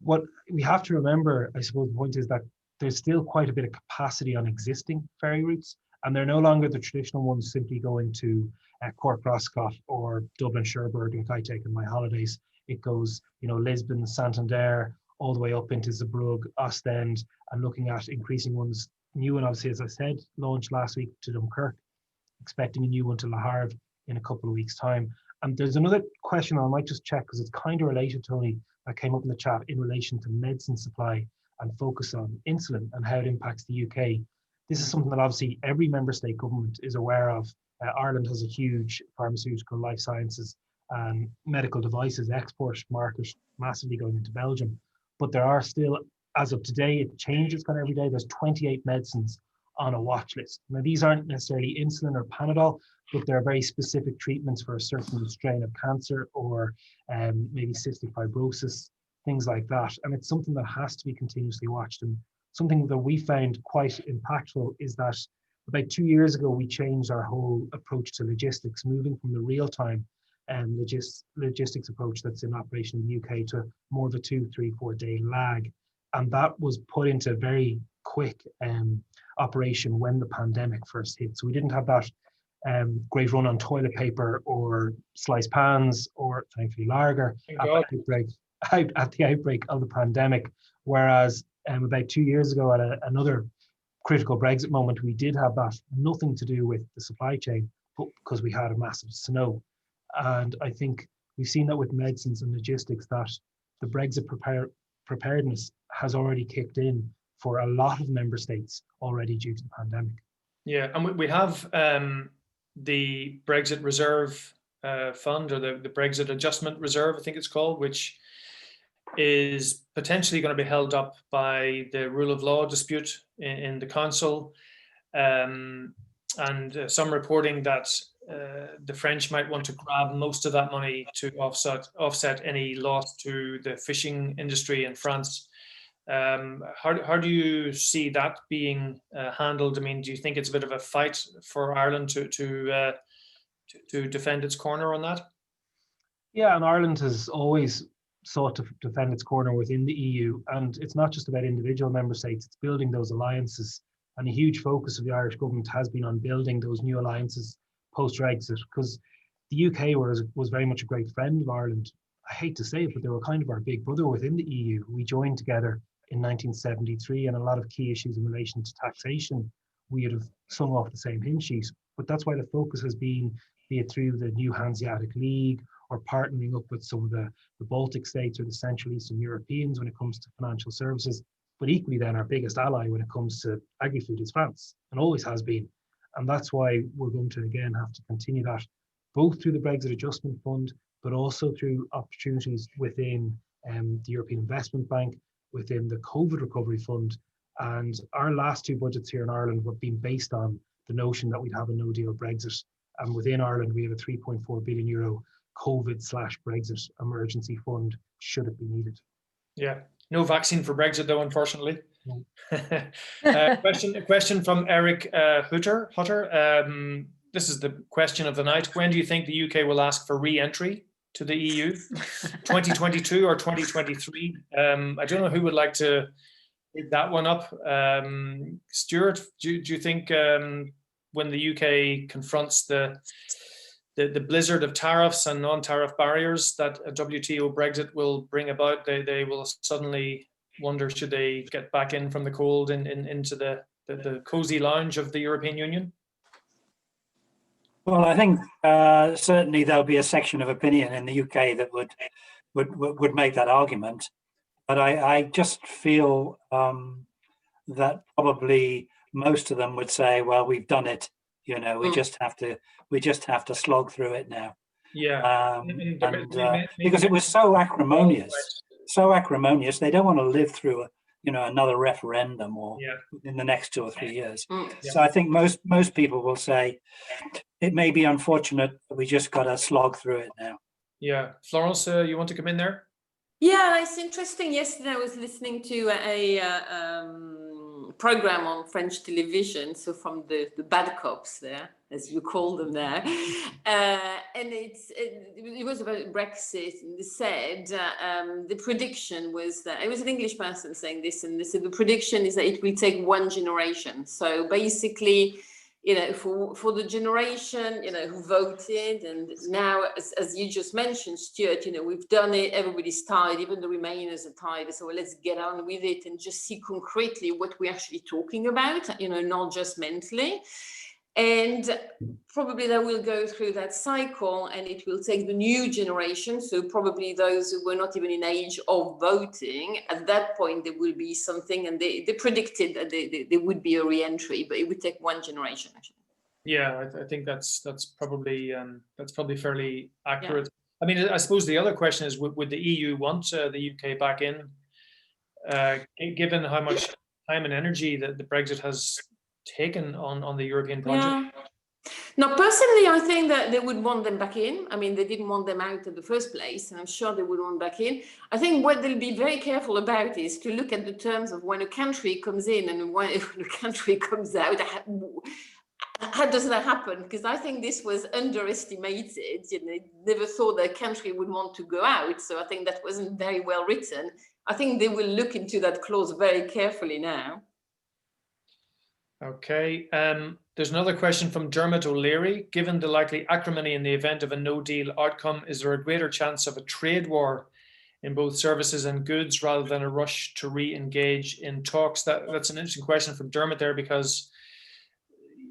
What we have to remember, I suppose, the point is that there's still quite a bit of capacity on existing ferry routes, and they're no longer the traditional ones simply going to Cork Roscoff or Dublin Cherbourg, like I take in my holidays. It goes, Lisbon, Santander, all the way up into Zeebrugge, Ostend, and looking at increasing ones. New one, obviously, as I said, launched last week to Dunkirk, expecting a new one to Le Havre in a couple of weeks' time. And there's another question I might just check, because it's kind of related, Tony, that came up in the chat in relation to medicine supply and focus on insulin and how it impacts the UK. This is something that obviously every member state government is aware of. Ireland has a huge pharmaceutical, life sciences and medical devices export market, massively going into Belgium. But there are still, as of today, it changes kind of every day, there's 28 medicines on a watch list. Now, these aren't necessarily insulin or Panadol, but they're very specific treatments for a certain strain of cancer or maybe cystic fibrosis, things like that. And it's something that has to be continuously watched. And something that we found quite impactful is that about 2 years ago, we changed our whole approach to logistics, moving from the real-time logistics approach that's in operation in the UK to more of a 2, 3, 4 day lag. And that was put into very quick operation when the pandemic first hit. So we didn't have that great run on toilet paper or sliced pans or thankfully lager at the outbreak of the pandemic. Whereas about 2 years ago at another critical Brexit moment, we did have that, nothing to do with the supply chain, but because we had a massive snow. And I think we've seen that with medicines and logistics, that the Brexit preparedness has already kicked in for a lot of member states already due to the pandemic. Yeah, and we have the Brexit Reserve Fund, or the Brexit Adjustment Reserve, I think it's called, which is potentially going to be held up by the rule of law dispute in the council, and some reporting that the French might want to grab most of that money to offset any loss to the fishing industry in France. How do you see that being handled? I mean, do you think it's a bit of a fight for Ireland to defend its corner on that? Yeah, and Ireland has always sought to defend its corner within the EU, and it's not just about individual member states, it's building those alliances. And a huge focus of the Irish government has been on building those new alliances post-Brexit, because the UK was very much a great friend of Ireland. I hate to say it, but they were kind of our big brother within the EU. We joined together in 1973, and a lot of key issues in relation to taxation, we would have sung off the same hymn sheet. But that's why the focus has been, be it through the new Hanseatic League or partnering up with some of the Baltic states or the Central Eastern Europeans when it comes to financial services. But equally then, our biggest ally when it comes to agri-food is France, and always has been. And that's why we're going to, again, have to continue that, both through the Brexit Adjustment Fund, but also through opportunities within the European Investment Bank, within the COVID Recovery Fund. And our last two budgets here in Ireland were being based on the notion that we'd have a no-deal Brexit. And within Ireland, we have a €3.4 billion COVID/Brexit emergency fund, should it be needed. Yeah, no vaccine for Brexit though, unfortunately. No. A question from Eric Hutter. This is the question of the night. When do you think the UK will ask for re-entry to the EU? 2022 or 2023? I don't know who would like to pick that one up. Stuart, do you think when the UK confronts the blizzard of tariffs and non-tariff barriers that a WTO Brexit will bring about, they will suddenly wonder, should they get back in from the cold into the cozy lounge of the European Union? Well, I think certainly there'll be a section of opinion in the UK that would make that argument, but I just feel that probably most of them would say, well, we've done it You know, we just have to slog through it now. Yeah, Because it was so acrimonious, they don't want to live through another referendum or in the next 2 or 3 years. So I think most people will say it may be unfortunate, but we just got to slog through it now. Yeah, Florence, you want to come in there? Yeah, it's interesting. Yesterday I was listening to a program on French television, so from the bad cops there, as you call them there, and it was about Brexit, and they said the prediction was that, it was an English person saying this, and they said the prediction is that it will take 1 generation. So basically, for the generation, who voted, and now, as you just mentioned, Stuart, we've done it, everybody's tired, even the Remainers are tired, so let's get on with it and just see concretely what we're actually talking about, not just mentally. And probably they will go through that cycle, and it will take the new generation, so probably those who were not even in age of voting, at that point there will be something, and they predicted that there would be a re-entry, but it would take 1 generation actually. Yeah, I think that's probably fairly accurate. Yeah. I mean, I suppose the other question is, would the EU want the UK back in, given how much time and energy that the Brexit has taken on the European project? Yeah. Now, personally, I think that they would want them back in. I mean, they didn't want them out in the first place, and I'm sure they would want back in. I think what they'll be very careful about is to look at the terms of when a country comes in and when a country comes out. How does that happen? Because I think this was underestimated. Never thought that a country would want to go out. So I think that wasn't very well written. I think they will look into that clause very carefully now. Okay. There's another question from Dermot O'Leary. Given the likely acrimony in the event of a no-deal outcome, is there a greater chance of a trade war in both services and goods rather than a rush to re-engage in talks? That's an interesting question from Dermot there, because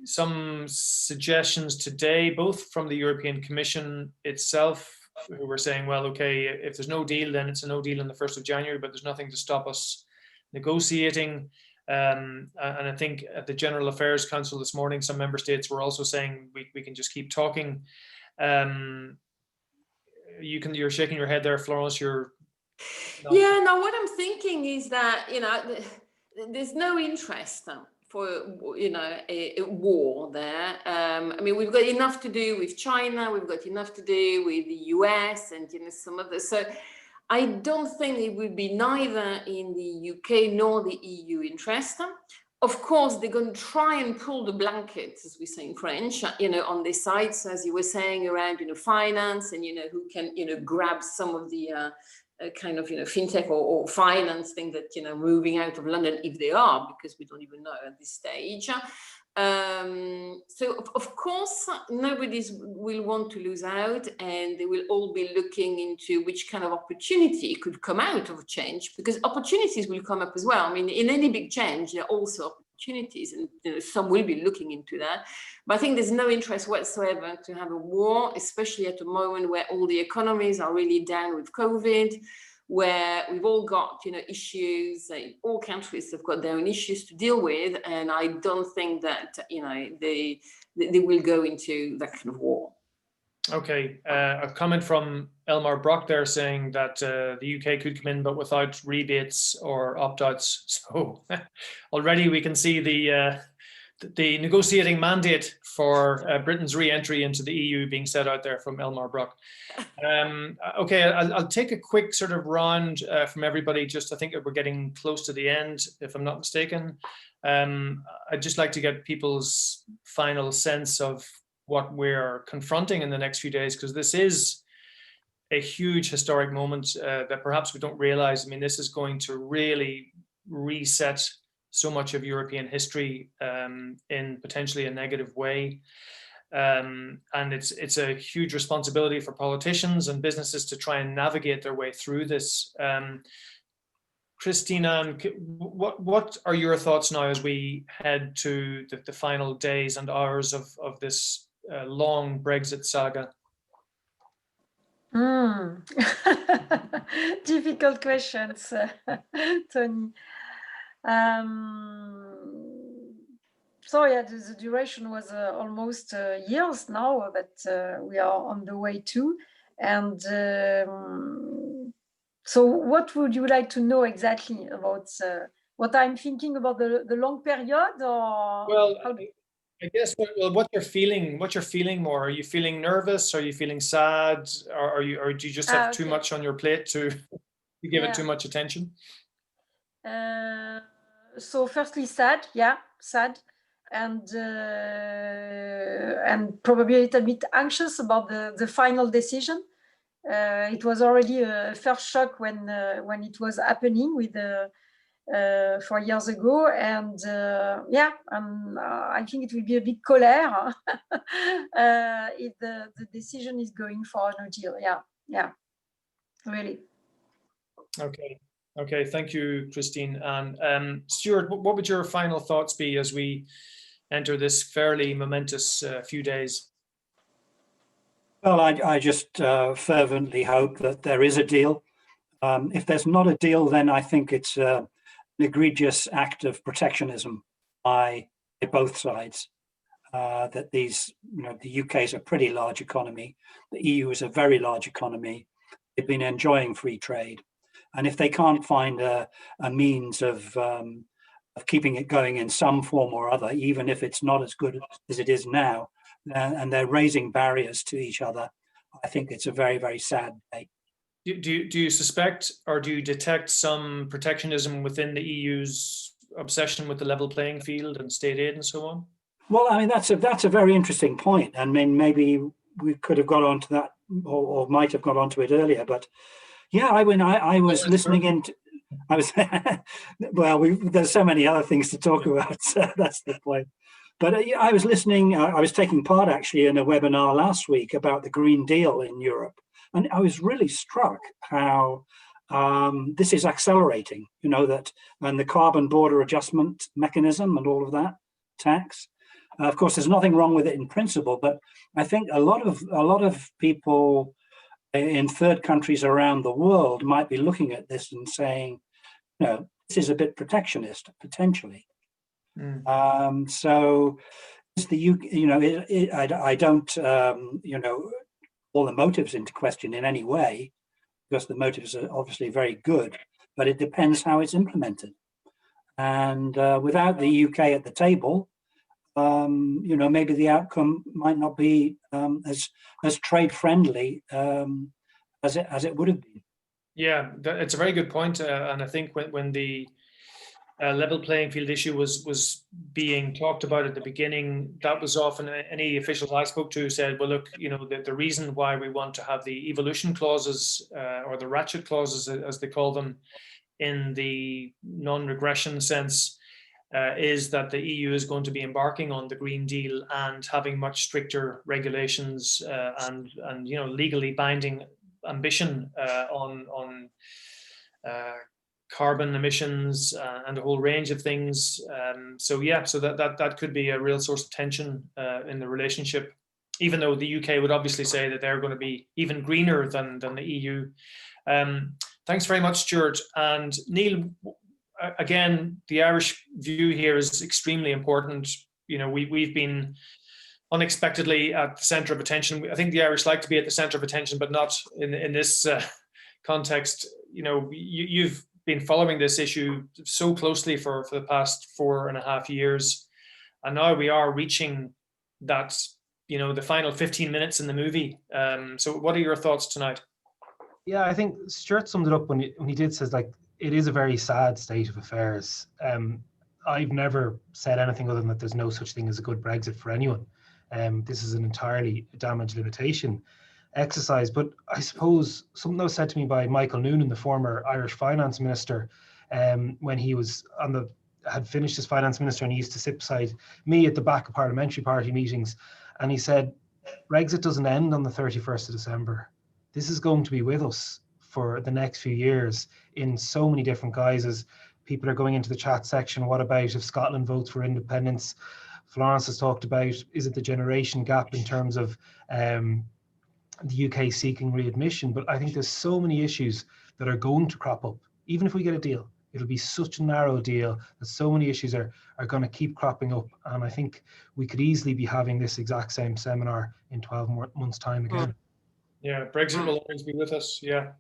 some suggestions today, both from the European Commission itself, who were saying, well, okay, if there's no deal, then it's a no deal on the 1st of January, but there's nothing to stop us negotiating. And I think at the General Affairs Council this morning, some member states were also saying we can just keep talking. You're shaking your head there, Florence. Yeah, no, what I'm thinking is that, there's no interest for, a war there. I mean, we've got enough to do with China, we've got enough to do with the US and, some of the, so I don't think it would be neither in the UK nor the EU interest. Of course, they're going to try and pull the blanket, as we say in French, on their sides, as you were saying, around, finance and, who can, grab some of the kind of, fintech or finance thing that, moving out of London, if they are, because we don't even know at this stage. So of course, nobody will want to lose out, and they will all be looking into which kind of opportunity could come out of change, because opportunities will come up as well. I mean, in any big change, there are also opportunities, and some will be looking into that. But I think there's no interest whatsoever to have a war, especially at a moment where all the economies are really down with COVID, where we've all got, issues, all countries have got their own issues to deal with. And I don't think that, they will go into that kind of war. Okay, a comment from Elmar Brock there saying that the UK could come in, but without rebates or opt-outs. So already we can see the negotiating mandate for Britain's re-entry into the EU being set out there from Elmar Brock. Okay, I'll take a quick sort of round from everybody. I think we're getting close to the end, if I'm not mistaken. I'd just like to get people's final sense of what we're confronting in the next few days, because this is a huge historic moment that perhaps we don't realize. I mean, this is going to really reset so much of European history in potentially a negative way. And it's a huge responsibility for politicians and businesses to try and navigate their way through this. Christina, what are your thoughts now as we head to the final days and hours of this long Brexit saga? Difficult questions, Tony. so yeah, the duration was almost years now that we are on the way to. And so what would you like to know exactly about what I'm thinking about the long period, or? Well, I guess what you're feeling more. Are you feeling nervous? Are you feeling sad? Or do you just have too much on your plate to give it too much attention? So firstly, sad, sad, and probably a little bit anxious about the final decision. It was already a first shock when it was happening with 4 years ago, and I think it will be a big colère if the decision is going for no deal. Yeah, really. Okay, thank you, Christine. And Stuart, what would your final thoughts be as we enter this fairly momentous few days? Well, I just fervently hope that there is a deal. If there's not a deal, then I think it's an egregious act of protectionism by both sides. That these, the UK is a pretty large economy. The EU is a very large economy. They've been enjoying free trade. And if they can't find a means of keeping it going in some form or other, even if it's not as good as it is now, and they're raising barriers to each other, I think it's a very, very sad day. Do you suspect, or do you detect some protectionism within the EU's obsession with the level playing field and state aid and so on? Well, I mean, that's a very interesting point. I mean, maybe we could have got onto that, or might have got onto it earlier. But yeah, I was listening into. I was well. There's so many other things to talk about. So that's the point. But I was listening. I was taking part actually in a webinar last week about the Green Deal in Europe, and I was really struck how this is accelerating. That, and the carbon border adjustment mechanism and all of that tax. Of course, there's nothing wrong with it in principle, but I think a lot of people in third countries around the world might be looking at this and saying, this is a bit protectionist potentially. So it's the UK. I don't all the motives into question in any way, because the motives are obviously very good, but it depends how it's implemented. And without the UK at the table, maybe the outcome might not be as trade friendly as it would have been. Yeah, it's a very good point, and I think when the level playing field issue was being talked about at the beginning, that was often any officials I spoke to said, well, look, the reason why we want to have the evolution clauses or the ratchet clauses, as they call them, in the non-regression sense, is that the EU is going to be embarking on the Green Deal and having much stricter regulations and legally binding ambition on carbon emissions and a whole range of things. So that could be a real source of tension in the relationship, even though the UK would obviously say that they're going to be even greener than the EU. Thanks very much, Stuart. And Neale, again, the Irish view here is extremely important. We've been unexpectedly at the centre of attention. I think the Irish like to be at the centre of attention, but not in this context. You've been following this issue so closely for the past 4.5 years, and now we are reaching that, the final 15 minutes in the movie. So what are your thoughts tonight? Yeah, I think Stuart summed it up when he did says, like, it is a very sad state of affairs. I've never said anything other than that there's no such thing as a good Brexit for anyone. This is an entirely damage limitation exercise. But I suppose something that was said to me by Michael Noonan, the former Irish finance minister, when he was had finished his finance minister, and he used to sit beside me at the back of parliamentary party meetings, and he said, Brexit doesn't end on the 31st of December. This is going to be with us for the next few years in so many different guises. People are going into the chat section. What about if Scotland votes for independence? Florence has talked about, is it the generation gap in terms of the UK seeking readmission? But I think there's so many issues that are going to crop up, even if we get a deal. it'll be such a narrow deal that so many issues are going to keep cropping up. And I think we could easily be having this exact same seminar in 12 months' time again. Yeah, Brexit will always be with us. Yeah.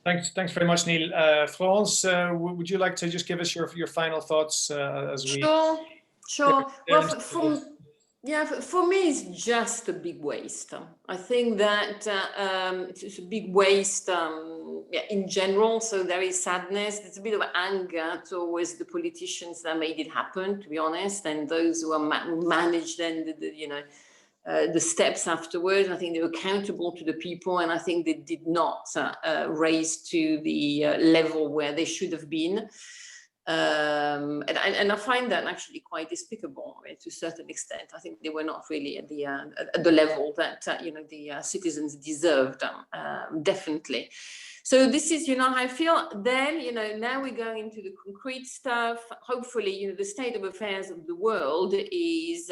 Thanks very much, Neale. Florence, would you like to just give us your final thoughts as we? Sure. Well, for me, it's just a big waste. I think that it's a big waste in general. So there is sadness. There's a bit of anger towards the politicians that made it happen, to be honest, and those who are managed and the steps afterwards. I think they were accountable to the people, and I think they did not raise to the level where they should have been. And I find that actually quite despicable, to a certain extent. I think they were not really at the level that the citizens deserved, definitely. So this is, I feel then, now we're going into the concrete stuff. Hopefully, the state of affairs of the world is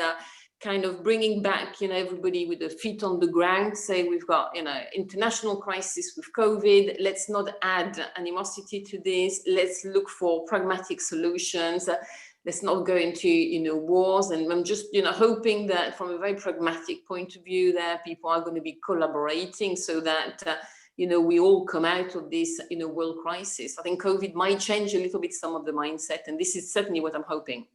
kind of bringing back, everybody with their feet on the ground, say we've got, international crisis with COVID. Let's not add animosity to this. Let's look for pragmatic solutions. Let's not go into, wars. And I'm just, hoping that from a very pragmatic point of view, that people are going to be collaborating so that, we all come out of this, world crisis. I think COVID might change a little bit some of the mindset, and this is certainly what I'm hoping.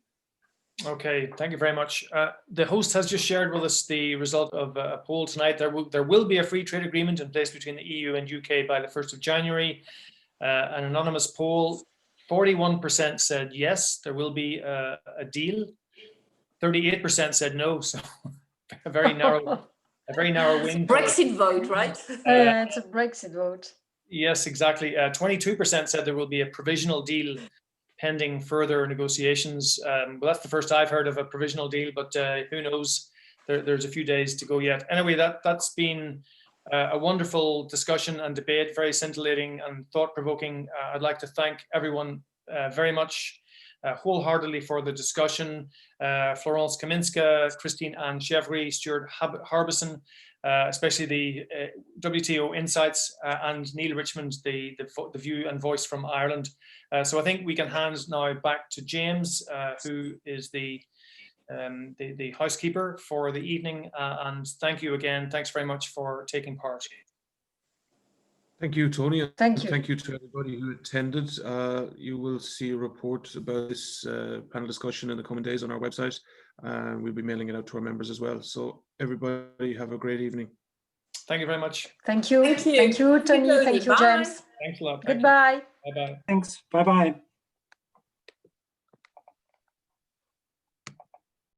Okay, thank you very much. The host has just shared with us the result of a poll tonight. There will be a free trade agreement in place between the EU and UK by the 1st of January. An anonymous poll, 41% said yes, there will be a deal. 38% said no, so a very narrow win. Brexit vote, right? It's a Brexit vote. Yes, exactly. 22% said there will be a provisional deal pending further negotiations. Well, that's the first I've heard of a provisional deal, but who knows? There's a few days to go yet. Anyway, that's been a wonderful discussion and debate, very scintillating and thought-provoking. I'd like to thank everyone very much, wholeheartedly for the discussion. Florence Kaminska, Christine Ann Chévry, Stuart Harbison, especially the WTO Insights, and Neale Richmond, the view and voice from Ireland. So I think we can hand now back to James, who is the housekeeper for the evening. And thank you again. Thanks very much for taking part. Thank you, Tony. Thank you. Thank you to everybody who attended. You will see a report about this panel discussion in the coming days on our website. We'll be mailing it out to our members as well. So everybody have a great evening. Thank you very much. Thank you. Thank you, Tony. Thank you, Bye. James. Thanks a lot. Goodbye. Bye-bye. Thanks. Bye-bye.